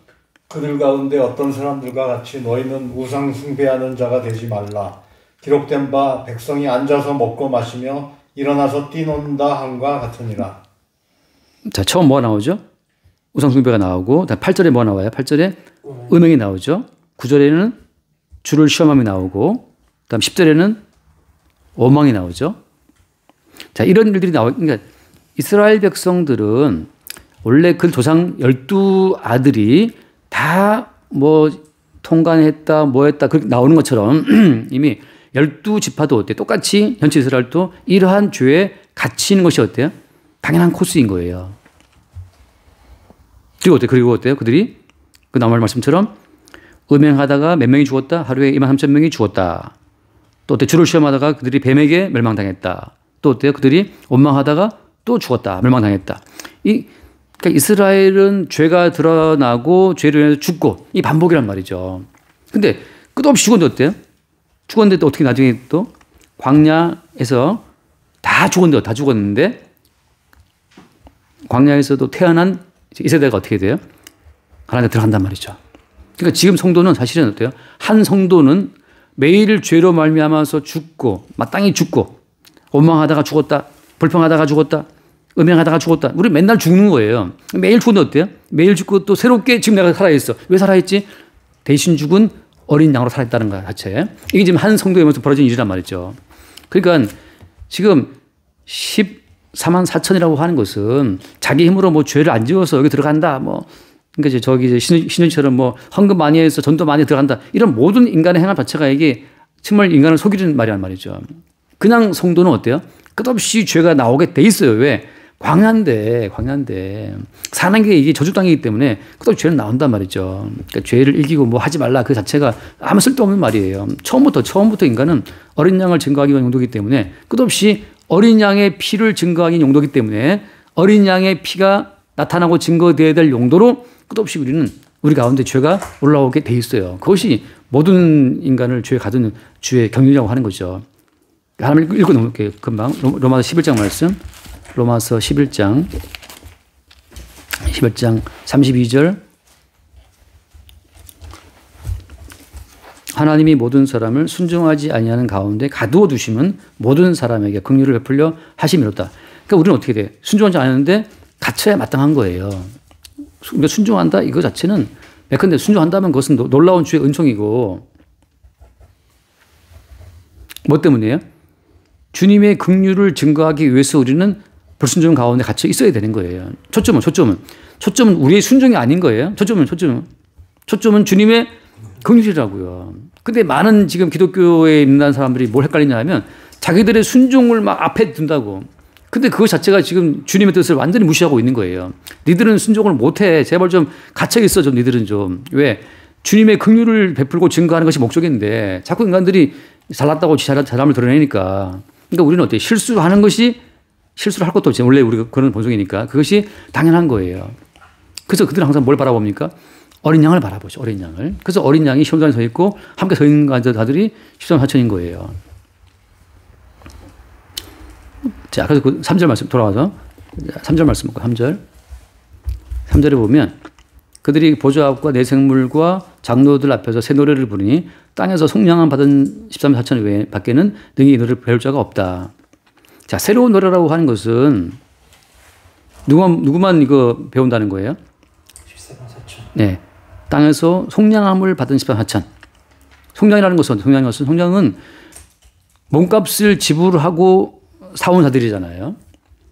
그들 가운데 어떤 사람들과 같이 너희는 우상 숭배하는 자가 되지 말라. 기록된 바 백성이 앉아서 먹고 마시며 일어나서 뛰논다 함과 같으니라. 자, 처음 뭐가 나오죠? 우상 숭배가 나오고 8절에 뭐가 나와요? 8절에 음행이 나오죠. 9절에는 주를 시험함이 나오고 그다음 10절에는 원망이 나오죠. 자, 이런 일들이 그러니까 이스라엘 백성들은 원래 그 조상 12아들이 다 뭐 통관했다, 뭐 했다, 그렇게 나오는 것처럼 이미 12지파도 어때요? 똑같이 전체 이스라엘도 이러한 죄에 갇히는 것이 어때요? 당연한 코스인 거예요. 그리고 어때요? 그들이 그 나무 말씀처럼 음행하다가 몇 명이 죽었다? 하루에 23,000명이 죽었다. 또 어때요? 주를 시험하다가 그들이 뱀에게 멸망당했다. 또 어때요? 그들이 원망하다가 또 죽었다. 멸망당했다. 그러니까 이스라엘은 죄가 드러나고 죄로 인해서 죽고 이 반복이란 말이죠. 근데 끝없이 죽었는데 어때요? 죽었는데 또 어떻게 나중에 또 광야에서 다 죽었는데 광야에서도 태어난 이 세대가 어떻게 돼요? 하나님께 들어간단 말이죠. 그러니까 지금 성도는 사실은 어때요? 한 성도는 매일 죄로 말미암아서 죽고 마땅히 죽고 원망하다가 죽었다. 불평하다가 죽었다. 음행하다가 죽었다. 우리 맨날 죽는 거예요. 매일 죽었는데 어때요? 매일 죽고 또 새롭게 지금 내가 살아있어. 왜 살아있지? 대신 죽은 어린 양으로 살아있다는 것 자체. 이게 지금 한 성도의 모습 벌어진 일이란 말이죠. 그러니까 지금 14만 4천이라고 하는 것은 자기 힘으로 뭐 죄를 안 지어서 여기 들어간다. 뭐 그러니까 저기 신은처럼 뭐 헌금 많이 해서 전도 많이 들어간다. 이런 모든 인간의 행함 자체가 이게 정말 인간을 속이는 말이란 말이죠. 그냥 성도는 어때요? 끝없이 죄가 나오게 돼 있어요. 왜? 광야인데 사는 게 이게 저주 땅이기 때문에 끝없이 죄는 나온단 말이죠. 그러니까 죄를 이기고 뭐 하지 말라 그 자체가 아무 쓸데없는 말이에요. 처음부터 인간은 어린 양을 증거하기 위한 용도이기 때문에 끝없이 어린 양의 피를 증거하기 위한 용도이기 때문에 어린 양의 피가 나타나고 증거되어야 될 용도로 끝없이 우리 가운데 죄가 올라오게 돼 있어요. 그것이 모든 인간을 죄에 가두는 주의 경륜이라고 하는 거죠. 하나 읽고 넘을게요. 금방 로마서 11장 말씀. 로마서 11장 32절. 하나님이 모든 사람을 순종하지 아니하는 가운데 가두어 두심은 모든 사람에게 긍휼을 베풀려 하심이로다. 그러니까 우리는 어떻게 돼? 순종하지 않았는데 갇혀야 마땅한 거예요. 우리가 순종한다 이거 자체는 예컨대 순종한다면 그것은 놀라운 주의 은총이고 뭐 때문이에요? 주님의 긍휼을 증거하기 위해서 우리는 불순종 가운데 갇혀 있어야 되는 거예요. 초점은 우리의 순종이 아닌 거예요. 초점은 주님의 긍휼이라고요. 근데 많은 지금 기독교에 있는 사람들이 뭘 헷갈리냐 하면 자기들의 순종을 막 앞에 둔다고. 근데 그것 자체가 지금 주님의 뜻을 완전히 무시하고 있는 거예요. 니들은 순종을 못해. 제발 좀 갇혀 있어. 좀 니들은 좀. 왜? 주님의 긍휼을 베풀고 증거하는 것이 목적인데 자꾸 인간들이 잘났다고 잘함을 드러내니까. 그러니까 우리는 어때요? 실수를 할 것도 없지. 원래 우리가 그런 본성이니까. 그것이 당연한 거예요. 그래서 그들은 항상 뭘 바라봅니까? 어린 양을 바라보죠. 어린 양을. 그래서 어린 양이 시험장에 서 있고 함께 서 있는 자들이 13,4천인 거예요. 자, 그래서 그 3절 말씀 돌아와서 3절 말씀 볼까요? 3절에 보면 그들이 보좌 앞과 내 생물과 장로들 앞에서 새 노래를 부르니 땅에서 속량함 받은 13,4천 외에 밖에는 능히 이 노래를 배울 자가 없다. 자, 새로운 노래라고 하는 것은 누구만 이거 배운다는 거예요? 13,4천. 네. 땅에서 속량함을 받은 13,4천. 속량이라는 것은 속량은 몸값을 지불하고 사온 자들이잖아요.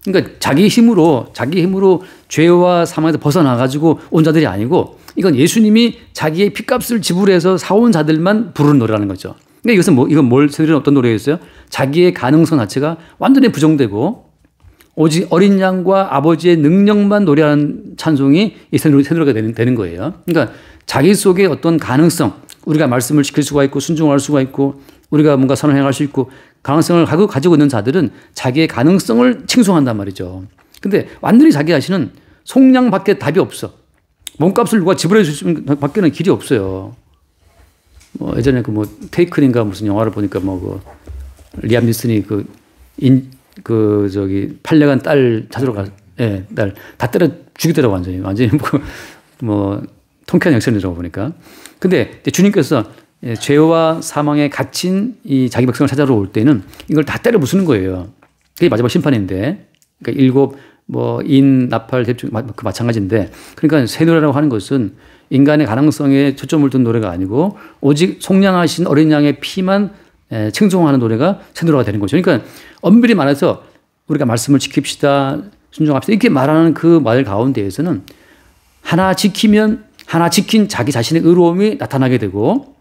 그러니까 자기 힘으로 죄와 사망에서 벗어나가지고 온 자들이 아니고 이건 예수님이 자기의 피값을 지불해서 사온 자들만 부르는 노래라는 거죠. 그러니까 이건 새로운 어떤 노래였어요? 자기의 가능성 자체가 완전히 부정되고 오직 어린 양과 아버지의 능력만 노래하는 찬송이 이 새 노래가 되는 거예요. 그러니까 자기 속에 어떤 가능성, 우리가 말씀을 지킬 수가 있고 순종할 수가 있고 우리가 뭔가 선을 행할 수 있고 가능성을 가지고 있는 자들은 자기의 가능성을 칭송한단 말이죠. 근데 완전히 자기 자신은 속량밖에 답이 없어. 몸값을 누가 지불해 주시면 밖에는 길이 없어요. 뭐 예전에 테이큰인가 무슨 영화를 보니까 리암 니슨이 팔려간 딸 찾으러 딸 다 때려 죽이더라고 완전히 통쾌한 액션이라고 보니까. 근데 주님께서 죄와 사망에 갇힌 이 자기 백성을 찾아러 올 때는 이걸 다 때려 부수는 거예요. 그게 마지막 심판인데. 그러니까 인, 나팔, 대충 그 마찬가지인데. 그러니까 새 노래라고 하는 것은 인간의 가능성에 초점을 둔 노래가 아니고 오직 속량하신 어린 양의 피만 칭송하는 노래가 새 노래가 되는 거죠. 그러니까 엄밀히 말해서 우리가 말씀을 지킵시다, 순종합시다 이렇게 말하는 그 말 가운데에서는 하나 지킨 자기 자신의 의로움이 나타나게 되고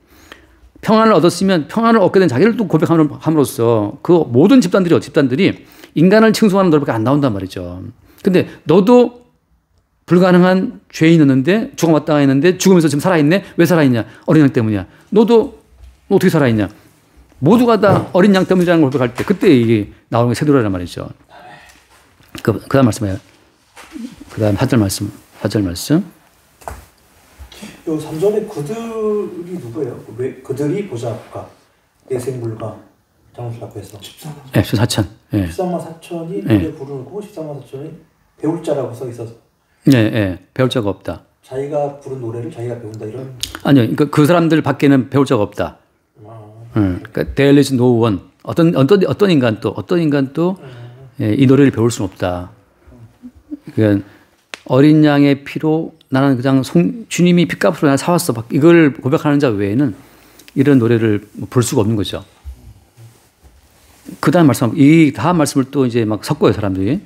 평안을 얻었으면 평안을 얻게 된 자기를 또 고백함으로써 그 모든 집단들이 인간을 칭송하는 노래밖에 안 나온단 말이죠. 근데 너도 불가능한 죄인이었는데 죽어마땅하 했는데 죽으면서 지금 살아있네? 왜 살아있냐? 어린 양 때문이야. 너도 어떻게 살아있냐? 모두가 다 어린 양 때문이라는 걸 고백할 때 그때 이게 나오는 게 새 노래란 말이죠. 그 다음 말씀이에요. 그 다음 4절 말씀. 요 3절에 그들이 누구예요? 왜 그들이 보좌 앞과 내 생물과 장로들 앞에서 14천. 13,4천이 노래 부르고 13,4천이 배울 자라고 써 있어서 배울 자가 없다. 자기가 부른 노래를 자기가 배운다 이런. 아니요, 그러니까 그 사람들 밖에는 배울 자가 없다. 그러니까 there is no one. 어떤 인간도 이 노래를 배울 수는 없다. 그러니까 어린 양의 피로 나는 그냥 주님이 피값으로 나 사왔어. 이걸 고백하는 자 외에는 이런 노래를 부를 수가 없는 거죠. 그 다음 말씀을 또 이제 막 섞어요, 사람들이.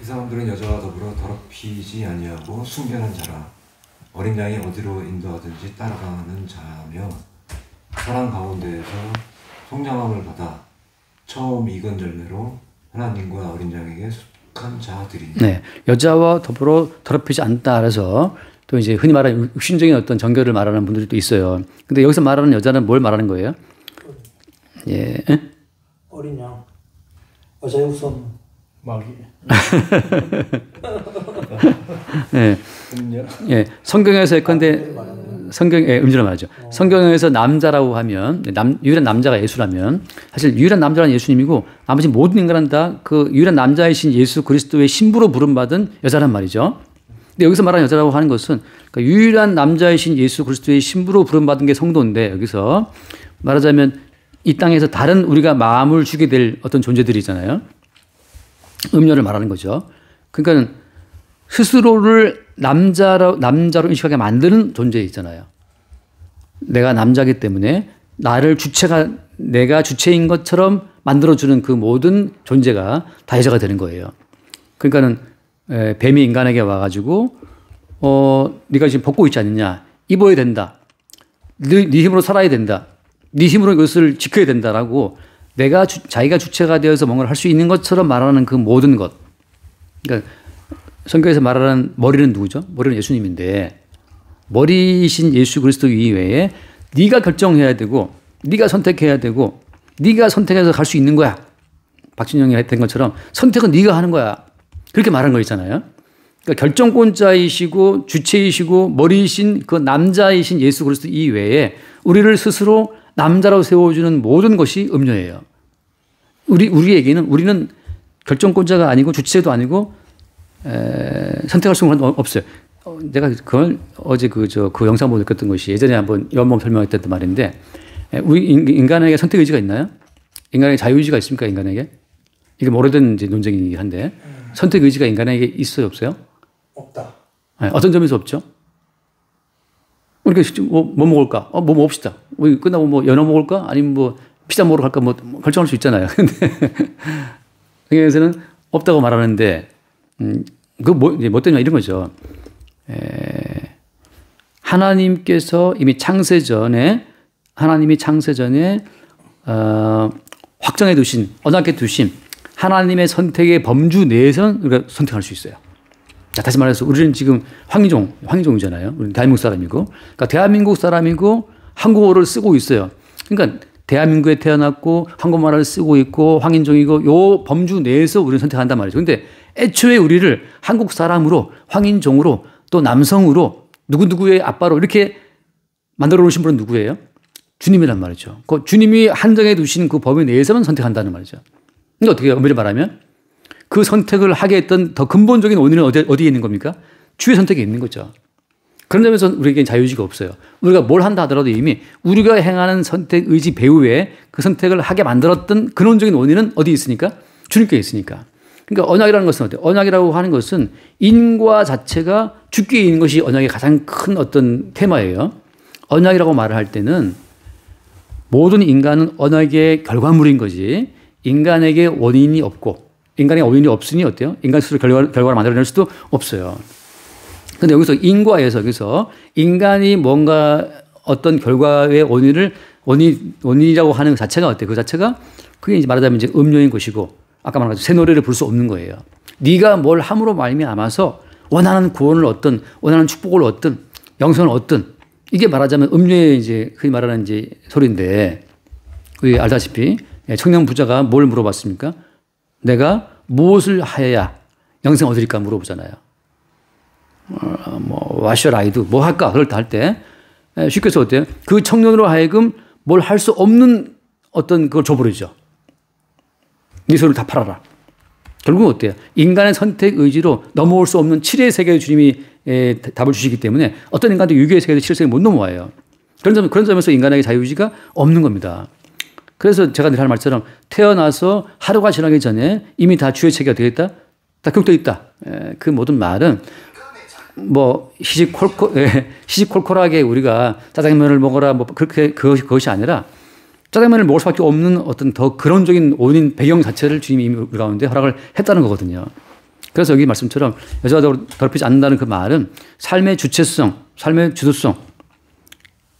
이 사람들은 여자와 더불어 더럽히지 아니하고 순결한 자라. 어린 양이 어디로 인도하든지 따라가는 자며 사랑 가운데에서 속량함을 받아 처음 익은 열매로 하나님과 어린 양에게 속한 자들이니. 네, 여자와 더불어 더럽히지 않다. 그래서 또 이제 흔히 말하는 육신적인 어떤 정결을 말하는 분들도 있어요. 근데 여기서 말하는 여자는 뭘 말하는 거예요? 예, 어린 양, 여자의 우선 마귀. 예, 예, 성경에서 예컨대 성경에 음주로 말하죠. 성경에서 남자라고 하면 유일한 남자가 예수라면 사실 유일한 남자는 예수님이고 나머지 모든 인간은 다 그 유일한 남자이신 예수 그리스도의 신부로 부름받은 여자란 말이죠. 근데 여기서 말하는 여자라고 하는 것은 그러니까 유일한 남자이신 예수 그리스도의 신부로 부름받은 게 성도인데 여기서 말하자면 이 땅에서 다른 우리가 마음을 주게 될 어떤 존재들이잖아요. 음녀를 말하는 거죠. 그러니까 스스로를 남자로 인식하게 만드는 존재 있잖아요. 내가 남자기 때문에 나를 내가 주체인 것처럼 만들어주는 그 모든 존재가 다 여자가 되는 거예요. 그러니까는 뱀이 인간에게 와가지고 네가 지금 벗고 있지 않느냐, 입어야 된다, 네 힘으로 살아야 된다, 네 힘으로 이것을 지켜야 된다라고 자기가 주체가 되어서 뭔가를 할 수 있는 것처럼 말하는 그 모든 것. 그러니까 성경에서 말하는 머리는 누구죠? 머리는 예수님인데 머리이신 예수 그리스도 이외에 네가 결정해야 되고 네가 선택해야 되고 네가 선택해서 갈 수 있는 거야. 박진영이 했던 것처럼 선택은 네가 하는 거야. 그렇게 말하는 거 있잖아요. 그러니까 결정권자이시고 주체이시고 머리이신 그 남자이신 예수 그리스도 이외에 우리를 스스로 남자로 세워주는 모든 것이 음녀예요. 우리에게는 우리는 결정권자가 아니고 주체도 아니고 선택할 수는 없어요. 내가 그걸 어제 그 영상 보고 느꼈던 것이 예전에 한번 연봉 설명했던 말인데 우리 인간에게 선택 의지가 있나요? 인간에게 자유의지가 있습니까? 인간에게? 이게 오래된 이제 논쟁이긴 한데 선택 의지가 인간에게 있어요? 없어요? 없다. 네, 어떤 점에서 없죠? 우리가 뭐 먹을까? 뭐 먹읍시다. 우리 끝나고 뭐 연어 먹을까? 아니면 뭐 피자 먹으러 갈까? 뭐 결정할 수 있잖아요. 근데 성경에서는 없다고 말하는데 뭐 때문에 이런 거죠. 하나님께서 이미 하나님이 창세 전에 확정해 두신, 언약해 두신 하나님의 선택의 범주 내에서는 우리가 선택할 수 있어요. 자, 다시 말해서 우리는 지금 황인종이잖아요. 우리는 대한민국 사람이고, 그러니까 대한민국 사람이고 한국어를 쓰고 있어요. 그러니까 대한민국에 태어났고 한국말을 쓰고 있고 황인종이고 요 범주 내에서 우리는 선택한단 말이죠. 근데 애초에 우리를 한국 사람으로 황인종으로 또 남성으로 누구누구의 아빠로 이렇게 만들어 놓으신 분은 누구예요? 주님이란 말이죠. 그 주님이 한정해 두신 그 범위 내에서만 선택한다는 말이죠. 그러니까 어떻게 해요? 엄밀히 말하면 그 선택을 하게 했던 더 근본적인 원인은 어디에 있는 겁니까? 주의 선택에 있는 거죠. 그런 점에서 우리에게 자유의지가 없어요. 우리가 뭘 한다 하더라도 이미 우리가 행하는 선택 의지 배후에 그 선택을 하게 만들었던 근원적인 원인은 어디에 있으니까? 주님께 있으니까. 그러니까 언약이라는 것은 어때요? 언약이라고 하는 것은 인과 자체가 주께 있는 것이 언약의 가장 큰 어떤 테마예요. 언약이라고 말을 할 때는 모든 인간은 언약의 결과물인 거지 인간에게 원인이 없고 인간의 원인이 없으니 어때요? 인간 스스로 결과를 만들어낼 수도 없어요. 근데 여기서 인과에서 여기서 인간이 뭔가 어떤 결과의 원인이라고 하는 그 자체가 어때요? 그 자체가 그게 이제 말하자면 이제 음료인 것이고 아까 말한 것처럼 새 노래를 부를 수 없는 거예요. 네가 뭘 함으로 말미암아서 원하는 구원을 얻든 원하는 축복을 얻든 영생을 얻든 이게 말하자면 음료의 이제 흔히 말하는 이제 소리인데 우리 알다시피 청년 부자가 뭘 물어봤습니까? 내가 무엇을 하여야 영생 얻으리까 물어보잖아요. what shall I do? 뭐 할까? 그럴 때 할 때 쉽게 해서 어때요? 그 청년으로 하여금 뭘 할 수 없는 어떤 그걸 줘버리죠. 네 소리를 다 팔아라. 결국은 어때요? 인간의 선택 의지로 넘어올 수 없는 7의 세계의 주님이 답을 주시기 때문에 어떤 인간도 6의 세계에서 7의 세계를 못 넘어와요. 그런 점에서 인간에게 자유의지가 없는 겁니다. 그래서 제가 늘 하는 말처럼 태어나서 하루가 지나기 전에 이미 다 주의 체계가 되겠다? 다 교육되어 있다. 그 모든 말은 뭐 시시콜콜하게 우리가 짜장면을 먹어라 뭐 그렇게 그것이 아니라 짜장면을 먹을 수밖에 없는 어떤 더 근원적인 원인 배경 자체를 주님이 이미 우리 가운데 허락을 했다는 거거든요. 그래서 여기 말씀처럼 여자가 더럽히지 않는다는 그 말은 삶의 주체성, 삶의 주도성,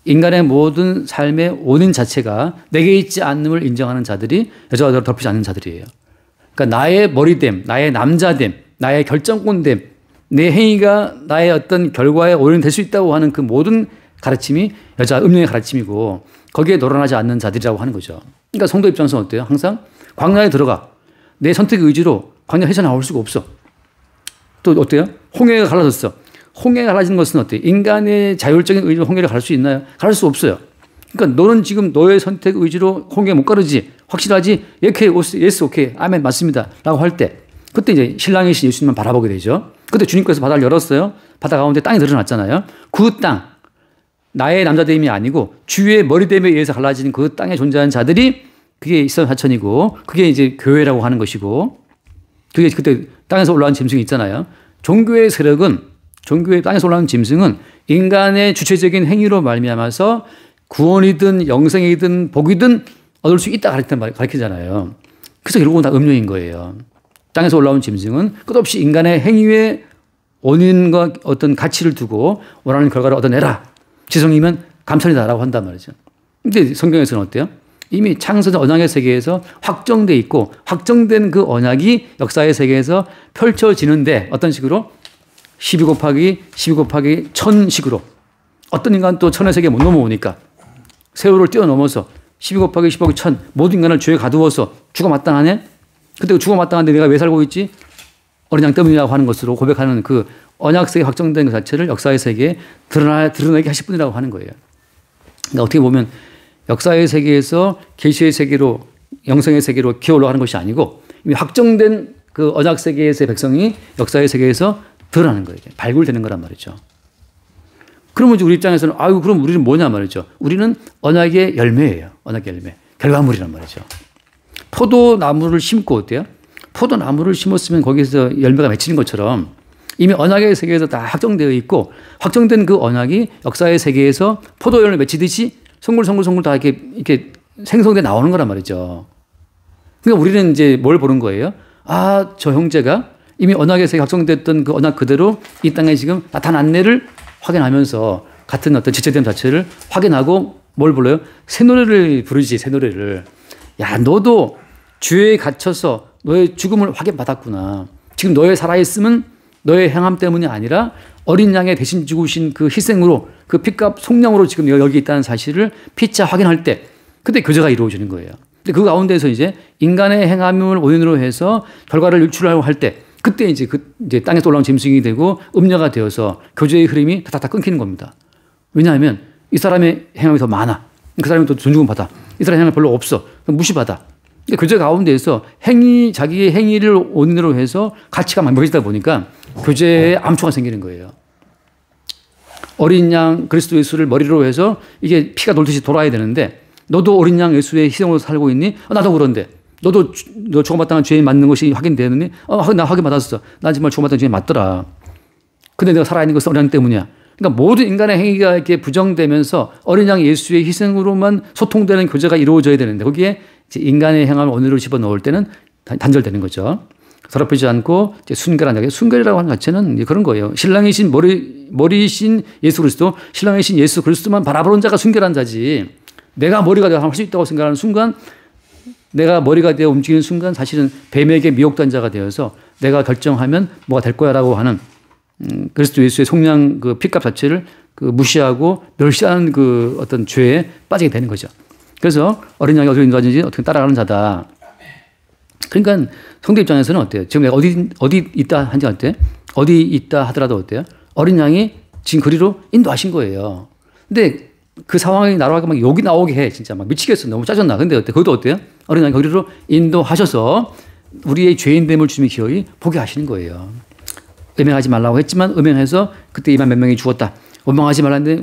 인간의 모든 삶의 원인 자체가 내게 있지 않음을 인정하는 자들이 여자가 더럽히지 않는 자들이에요. 그러니까 나의 머리됨, 나의 남자됨, 나의 결정권됨, 내 행위가 나의 어떤 결과에 오인될 수 있다고 하는 그 모든 가르침이 여자 음령의 가르침이고 거기에 노란하지 않는 자들이라고 하는 거죠. 그러니까 성도 입장에서는 어때요? 항상 광야에 들어가. 내 선택 의지로 광야 헤쳐나올 수가 없어. 또 어때요? 홍해가 갈라졌어. 홍해가 갈라진 것은 어때요? 인간의 자율적인 의지로 홍해를 갈 수 있나요? 갈 수 없어요. 그러니까 너는 지금 너의 선택 의지로 홍해 못 가르지. 확실하지? 예스, 오케이. 아멘, 맞습니다. 라고 할 때 그때 이제 신랑이신 예수님만 바라보게 되죠. 그때 주님께서 바다를 열었어요. 바다 가운데 땅이 드러났잖아요. 그 땅, 나의 남자됨이 아니고 주의 머리됨에 의해서 갈라진 그 땅에 존재하는 자들이 그게 이스라엘 사천이고 그게 이제 교회라고 하는 것이고 그게 그때 땅에서 올라온 짐승이 있잖아요. 종교의 세력은 종교의 땅에서 올라온 짐승은 인간의 주체적인 행위로 말미암아서 구원이든 영생이든 복이든 얻을 수 있다 가르치잖아요. 그래서 결국은 다 음료인 거예요. 땅에서 올라온 짐승은 끝없이 인간의 행위에 원인과 어떤 가치를 두고 원하는 결과를 얻어내라. 지성이면 감천이다라고 한단 말이죠. 근데 성경에서는 어때요? 이미 창세전 언약의 세계에서 확정돼 있고 확정된 그 언약이 역사의 세계에서 펼쳐지는데 어떤 식으로? 12 곱하기 1000식으로 어떤 인간 또 천의 세계에 못 넘어오니까 세월을 뛰어넘어서 12 곱하기 10곱하기 1000 모든 인간을 죄에 가두어서 죽어 마땅하네? 근데 죽어 마땅한데 내가 왜 살고 있지? 어린 양 때문이라고 하는 것으로 고백하는 그 언약세계 확정된 것 자체를 역사의 세계에 드러내게 하실 분이라고 하는 거예요. 그러니까 어떻게 보면 역사의 세계에서 계시의 세계로 영생의 세계로 기어 올라가는 것이 아니고 이미 확정된 그 언약 세계에서의 백성이 역사의 세계에서 드러나는 거예요. 발굴되는 거란 말이죠. 그러면 이제 우리 입장에서는 아유 그럼 우리는 뭐냐 말이죠. 우리는 언약의 열매예요. 언약의 열매. 결과물이란 말이죠. 포도나무를 심고 어때요? 포도나무를 심었으면 거기서 열매가 맺히는 것처럼 이미 언약의 세계에서 다 확정되어 있고 확정된 그 언약이 역사의 세계에서 포도열매 맺히듯이 송글 다 이렇게 생성돼 나오는 거란 말이죠. 그러니까 우리는 이제 뭘 보는 거예요? 아, 저 형제가 이미 언약의 세계 확정됐던 그 언약 그대로 이 땅에 지금 나타났네를 확인하면서 같은 어떤 지체됨 자체를 확인하고 뭘 불러요? 새 노래를 부르지, 새 노래를. 야, 너도 죄에 갇혀서 너의 죽음을 확인받았구나. 지금 너의 살아있음은 너의 행함 때문이 아니라 어린 양의 대신 죽으신 그 희생으로 그 피값 속량으로 지금 여기 있다는 사실을 피차 확인할 때 그때 교제가 이루어지는 거예요. 근데 그 가운데서 이제 인간의 행함을 원인으로 해서 결과를 유출하려고 할 때 그때 이제 이제 땅에서 올라온 짐승이 되고 음녀가 되어서 교제의 흐름이 다다다 끊기는 겁니다. 왜냐하면 이 사람의 행함이 더 많아. 그 사람이 더 존중을 받아. 이 사람의 행함이 별로 없어. 무시받아. 교제 가운데에서 자기의 행위를 원인으로 해서 가치가 만들어지다 보니까 교제에 암초가 생기는 거예요. 어린 양 그리스도 예수를 머리로 해서 이게 피가 돌듯이 돌아야 되는데 너도 어린 양 예수의 희생으로 살고 있니? 나도 그런데. 너도 너 죽어마땅한 죄인 맞는 것이 확인되느니? 나 확인받았어. 나 정말 죽어마땅한 죄인 맞더라. 근데 내가 살아있는 것은 어린 양 때문이야. 그러니까 모든 인간의 행위가 이렇게 부정되면서 어린 양 예수의 희생으로만 소통되는 교제가 이루어져야 되는데 거기에 이제 인간의 행함을 원인으로 집어넣을 때는 단절되는 거죠. 더럽히지 않고 이제 순결한 순결이라고 하는 자체는 이제 그런 거예요. 신랑이신 머리신 예수 그리스도, 신랑이신 예수 그리스도만 바라보는 자가 순결한 자지. 내가 머리가 되어 할 수 있다고 생각하는 순간, 내가 머리가 되어 움직이는 순간 사실은 뱀에게 미혹된 자가 되어서 내가 결정하면 뭐가 될 거야라고 하는 그리스도 예수의 속량 그 피값 자체를 그 무시하고 멸시하는 그 어떤 죄에 빠지게 되는 거죠. 그래서 어린 양이 어디로 인도하든지 어떻게 따라가는 자다. 그러니까 성도 입장에서는 어때요? 지금 내가 어디 있다 한지 어때? 어디 있다 하더라도 어때요? 어린 양이 지금 그리로 인도하신 거예요. 근데 그 상황이 나라가 막 욕이 나오게 해. 진짜 막 미치겠어. 너무 짜증나. 근데 어때? 그것도 어때요? 어린 양이 거기로 인도하셔서 우리의 죄인됨을 주님이 기어이 보게 하시는 거예요. 음행하지 말라고 했지만 음행해서 그때 2만 몇 명이 죽었다. 원망하지 말라는데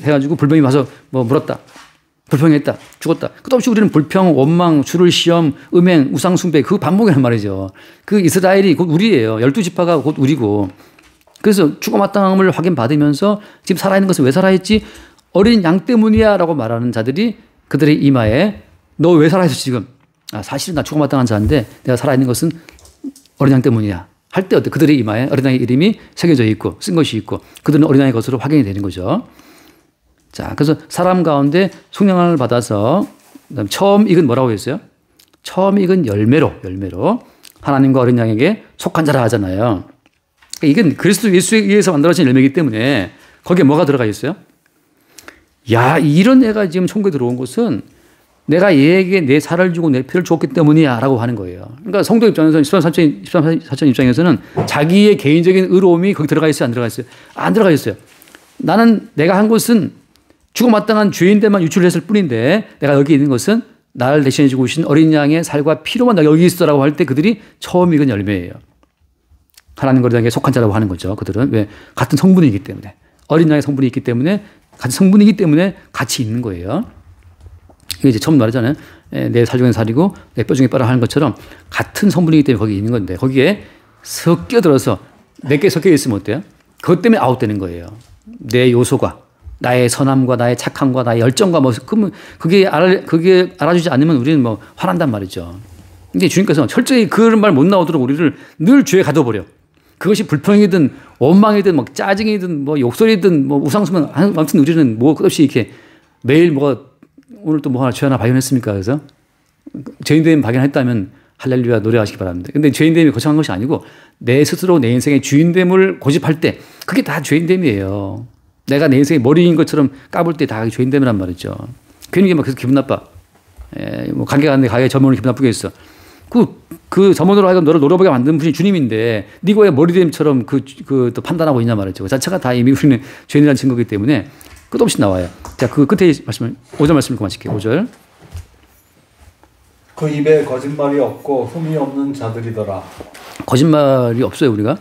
해가지고 불병이 와서 뭐 물었다. 불평했다. 죽었다. 끝없이 우리는 불평, 원망, 주를 시험, 음행, 우상숭배 그 반복이란 말이죠. 그 이스라엘이 곧 우리예요. 12지파가 곧 우리고. 그래서 죽어마땅함을 확인받으면서 지금 살아있는 것은 왜 살아있지? 어린 양 때문이야 라고 말하는 자들이 그들의 이마에 너 왜 살아있어 지금? 사실은 나 죽어마땅한 자인데 내가 살아있는 것은 어린 양 때문이야. 할 때 어때? 그들의 이마에 어린 양의 이름이 새겨져 있고 쓴 것이 있고 그들은 어린 양의 것으로 확인이 되는 거죠. 자, 그래서 사람 가운데 속량을 받아서 처음 익은 뭐라고 했어요? 처음 익은 열매로 하나님과 어린 양에게 속한 자라 하잖아요. 이건 그리스도 예수에 의해서 만들어진 열매이기 때문에 거기에 뭐가 들어가 있어요? 야, 이런 애가 지금 천국에 들어온 것은 내가 얘에게 내 살을 주고 내 피를 줬기 때문이야 라고 하는 거예요. 그러니까 성도 입장에서는 13사천 입장에서는 자기의 개인적인 의로움이 거기 들어가 있어요? 안 들어가 있어요? 안 들어가 있어요. 나는 내가 한 것은 죽어마땅한 죄인들만 유출했을 뿐인데 내가 여기 있는 것은 나를 대신해 주고 오신 어린 양의 살과 피로만 내가 여기 있어라고 할 때 그들이 처음 익은 열매예요. 하나님과 어린 양에게 속한 자라고 하는 거죠. 그들은 왜? 같은 성분이기 때문에. 어린 양의 성분이 있기 때문에 같은 성분이기 때문에 같이 있는 거예요. 이게 이제 처음 말하잖아요. 내 살 중에 살이고 내 뼈 중에 뼈라 하는 것처럼 같은 성분이기 때문에 거기 있는 건데 거기에 섞여들어서 몇 개 섞여 있으면 어때요? 그것 때문에 아웃되는 거예요. 내 요소가 나의 선함과 나의 착함과 나의 열정과 뭐 그러면 그게 알아주지 않으면 우리는 뭐 화난단 말이죠. 근데 주님께서 철저히 그런 말 못 나오도록 우리를 늘 죄에 가둬버려. 그것이 불평이든 원망이든 뭐 짜증이든 뭐 욕설이든 뭐 우상수면 아무튼 우리는 뭐 끝없이 이렇게 매일 뭐가 오늘 또 뭐 하나 죄 하나 발견했습니까? 그래서 죄인됨 발견했다면 할렐루야 노래하시기 바랍니다. 근데 죄인됨이 거창한 것이 아니고 내 스스로 내 인생의 주인됨을 고집할 때 그게 다 죄인됨이에요. 내가 내 인생의 머리인 것처럼 까불 때 다 죄인됨이란 말이죠. 괜히 막 그래서 기분 나빠. 뭐 관계가 안 돼. 가게 점원을 기분 나쁘게 했어. 그 점원으로 하여금 너를 노려보게 만든 분이 주님인데 네가 왜 머리됨처럼 또 판단하고 있냐 말이죠. 그 자체가 다 이미 우리는 죄인이라는 증거이기 때문에 끝없이 나와요. 자, 그 끝에 말씀을 5절 말씀을 그만할게요. 5절. 그 입에 거짓말이 없고 흠이 없는 자들이더라. 거짓말이 없어요, 우리가.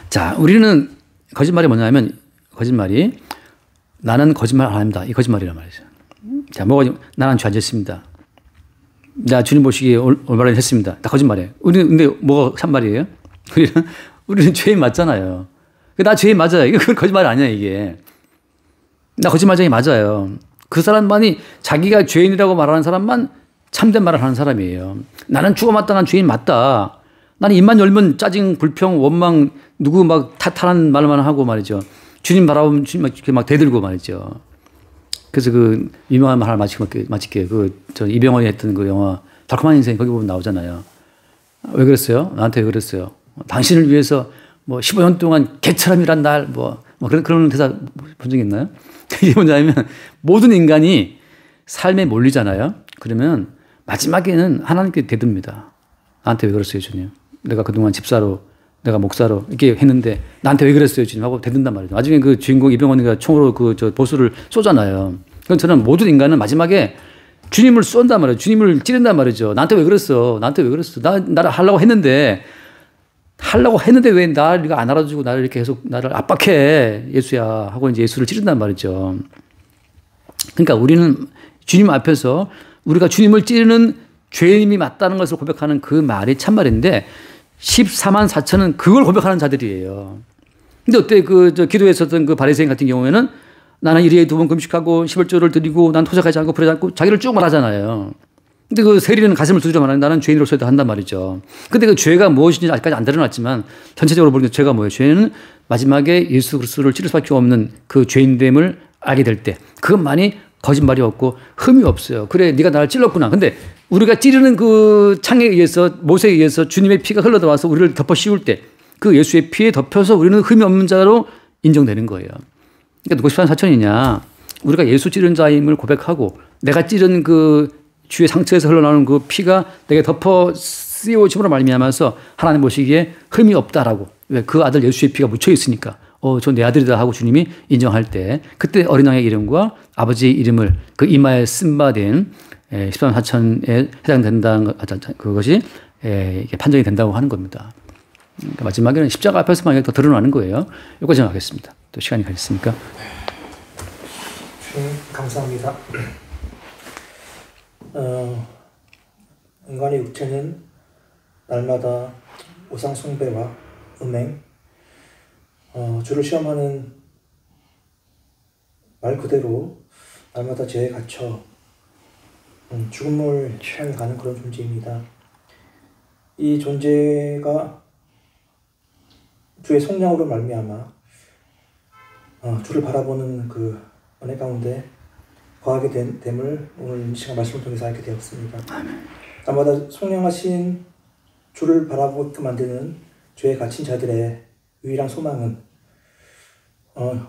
자, 우리는 거짓말이 뭐냐면 거짓말이 나는 거짓말 안 합니다. 이 거짓말이란 말이죠. 자, 나는 죄 안 짓습니다. 나 주님 보시기에 올바른 했습니다. 다 거짓말이에요. 우리는 근데 뭐가 참말이에요? 우리는 죄인 맞잖아요. 나 죄인 맞아요. 이거 거짓말 아니야, 이게. 나 거짓말쟁이 맞아요. 그 사람만이 자기가 죄인이라고 말하는 사람만 참된 말을 하는 사람이에요. 나는 죽어마땅한 죄인 맞다. 나는 입만 열면 짜증, 불평, 원망, 누구 막 탓하는 말만 하고 말이죠. 주님 바라보면 주님 막 대들고 말이죠. 그래서 그 유명한 말 하나 마칠게요. 저 이병헌이 했던 그 영화 달콤한 인생 거기 보면 나오잖아요. 왜 그랬어요? 나한테 왜 그랬어요? 당신을 위해서 뭐 15년 동안 개처럼 일한 날 그런 대사 본 적 있나요? 이게 뭐냐면 모든 인간이 삶에 몰리잖아요. 그러면 마지막에는 하나님께 대듭니다. 나한테 왜 그랬어요, 주님? 내가 그동안 집사로, 내가 목사로 이렇게 했는데 나한테 왜 그랬어요, 주님? 하고 대든단 말이죠. 나중에 그 주인공 이병헌이가 총으로 보수를 쏘잖아요. 그처럼 모든 인간은 마지막에 주님을 쏜단 말이에요. 주님을 찌른단 말이죠. 나한테 왜 그랬어? 나한테 왜 그랬어? 나를 하려고 했는데 왜 나를 안 알아주고 나를 이렇게 계속 나를 압박해, 예수야 하고 이제 예수를 찌른단 말이죠. 그러니까 우리는 주님 앞에서 우리가 주님을 찌르는 죄인이 맞다는 것을 고백하는 그 말이 참말인데 14만 4천은 그걸 고백하는 자들이에요. 근데 어때 기도했었던 그 바리새인 같은 경우에는 나는 일일이 2번 금식하고 11조를 드리고 난 토작하지 않고 부르지 않고 자기를 쭉 말하잖아요. 근데 그 세리는 가슴을 두드려 말하는 나는 죄인으로서도 한단 말이죠. 근데 그 죄가 무엇인지 아직까지 안 드러났지만 전체적으로 보는 죄가 뭐예요? 죄는 마지막에 예수 그리스도를 찌를 수밖에 없는 그 죄인됨을 알게 될 때 그것만이 거짓말이 없고 흠이 없어요. 그래 네가 나를 찔렀구나. 근데 우리가 찌르는 그 창에 의해서 못에 의해서 주님의 피가 흘러들어와서 우리를 덮어 씌울 때 그 예수의 피에 덮여서 우리는 흠이 없는 자로 인정되는 거예요. 그러니까 누가 14만 4천이냐. 우리가 예수 찌른 자임을 고백하고 내가 찌른 그 주의 상처에서 흘러나오는 그 피가 내게 덮어 씌워짐으로 말미암아서 하나님 보시기에 흠이 없다라고. 왜? 그 아들 예수의 피가 묻혀 있으니까. 저 내 아들이다 하고 주님이 인정할 때 그때 어린 양의 이름과 아버지의 이름을 그 이마에 쓴바된 14만 4천에 해당된다는 그것이 판정이 된다고 하는 겁니다. 그러니까 마지막에는 십자가 앞에서만 더 드러나는 거예요. 여기까지 하겠습니다. 또 시간이 가셨으니까. 감사합니다. 인간의 육체는 날마다 우상 숭배와 음행, 주를 시험하는 말 그대로 날마다 죄에 갇혀 죽음을 향해 가는 그런 존재입니다. 이 존재가 주의 속량으로 말미암아 주를 바라보는 그 은혜 가운데 거하게 됨을 오늘 이 시간 말씀을 통해서 알게 되었습니다. 아멘. 날마다 속량하신 주를 바라보게 만드는 죄에 갇힌 자들의 유일한 소망은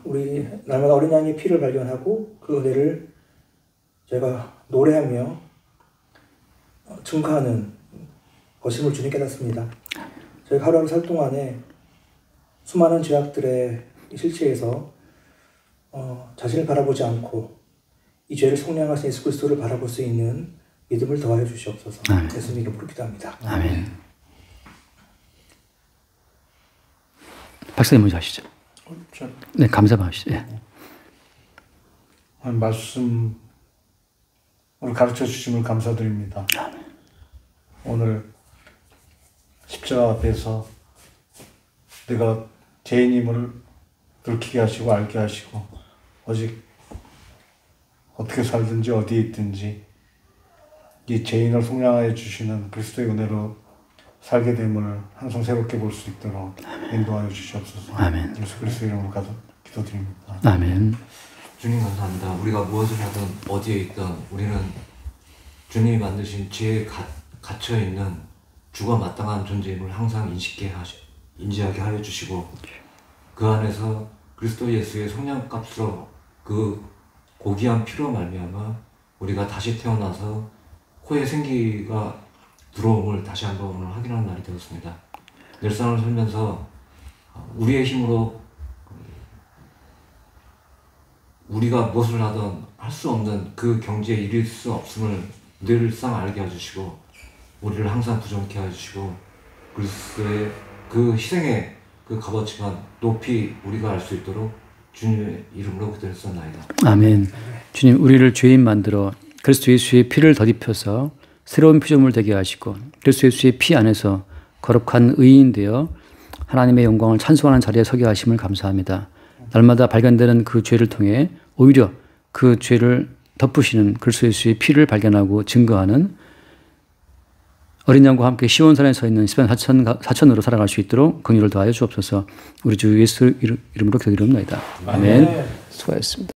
우리 날마다 어린 양의 피를 발견하고 그 은혜를 저희가 노래하며 증거하는 것임을 주님 깨닫습니다. 저희가 하루하루 살 동안에 수많은 죄악들의 실체에서 자신을 바라보지 않고 이 죄를 속량하신 예수 그리스도를 바라볼 수 있는 믿음을 더하여 주시옵소서. 예수님 이름으로 기도합니다. 아멘. 박사님 먼저 하시죠. 네, 감사하시죠. 예. 말씀을 가르쳐 주심을 감사드립니다. 오늘 십자가 앞에서 내가 죄인임을 들키게 하시고 알게 하시고 오직 어떻게 살든지 어디에 있든지 이 죄인을 속량하여 주시는 그리스도의 은혜로 살게 됨을 항상 새롭게 볼 수 있도록 인도하여 주시옵소서. 아멘. 예수 그리스도 이름으로 기도드립니다. 아멘. 주님 감사합니다. 우리가 무엇을 하든 어디에 있든 우리는 주님이 만드신 죄에 갇혀 있는 주가 마땅한 존재임을 항상 인지하게 하여 주시고 그 안에서 그리스도 예수의 속량값으로 그 고귀한 피로 말미암아 우리가 다시 태어나서 코에 생기가 들어옴을 다시 한번 오늘 확인하는 날이 되었습니다. 일상을 살면서 우리의 힘으로 우리가 무엇을 하든 할 수 없는 그 경지에 이를 수 없음을 늘상 알게 해주시고 우리를 항상 부정케 해주시고 그리스도의 그 희생의 그 값어치만 높이 우리가 알 수 있도록 주님의 이름으로 기도했었나이다. 아멘. 주님, 우리를 죄인 만들어 그리스도 예수의 피를 덧입혀서 새로운 피조물 되게 하시고 그리스도 예수의 피 안에서 거룩한 의인 되어 하나님의 영광을 찬송하는 자리에 서게 하심을 감사합니다. 날마다 발견되는 그 죄를 통해 오히려 그 죄를 덮으시는 그리스도 예수의 피를 발견하고 증거하는 어린 양과 함께 시온산에 서 있는 시편 4천으로 살아갈 수 있도록 긍휼을 더하여 주옵소서. 우리 주 예수 이름으로 기도드립니다. 아멘. 수고하셨습니다.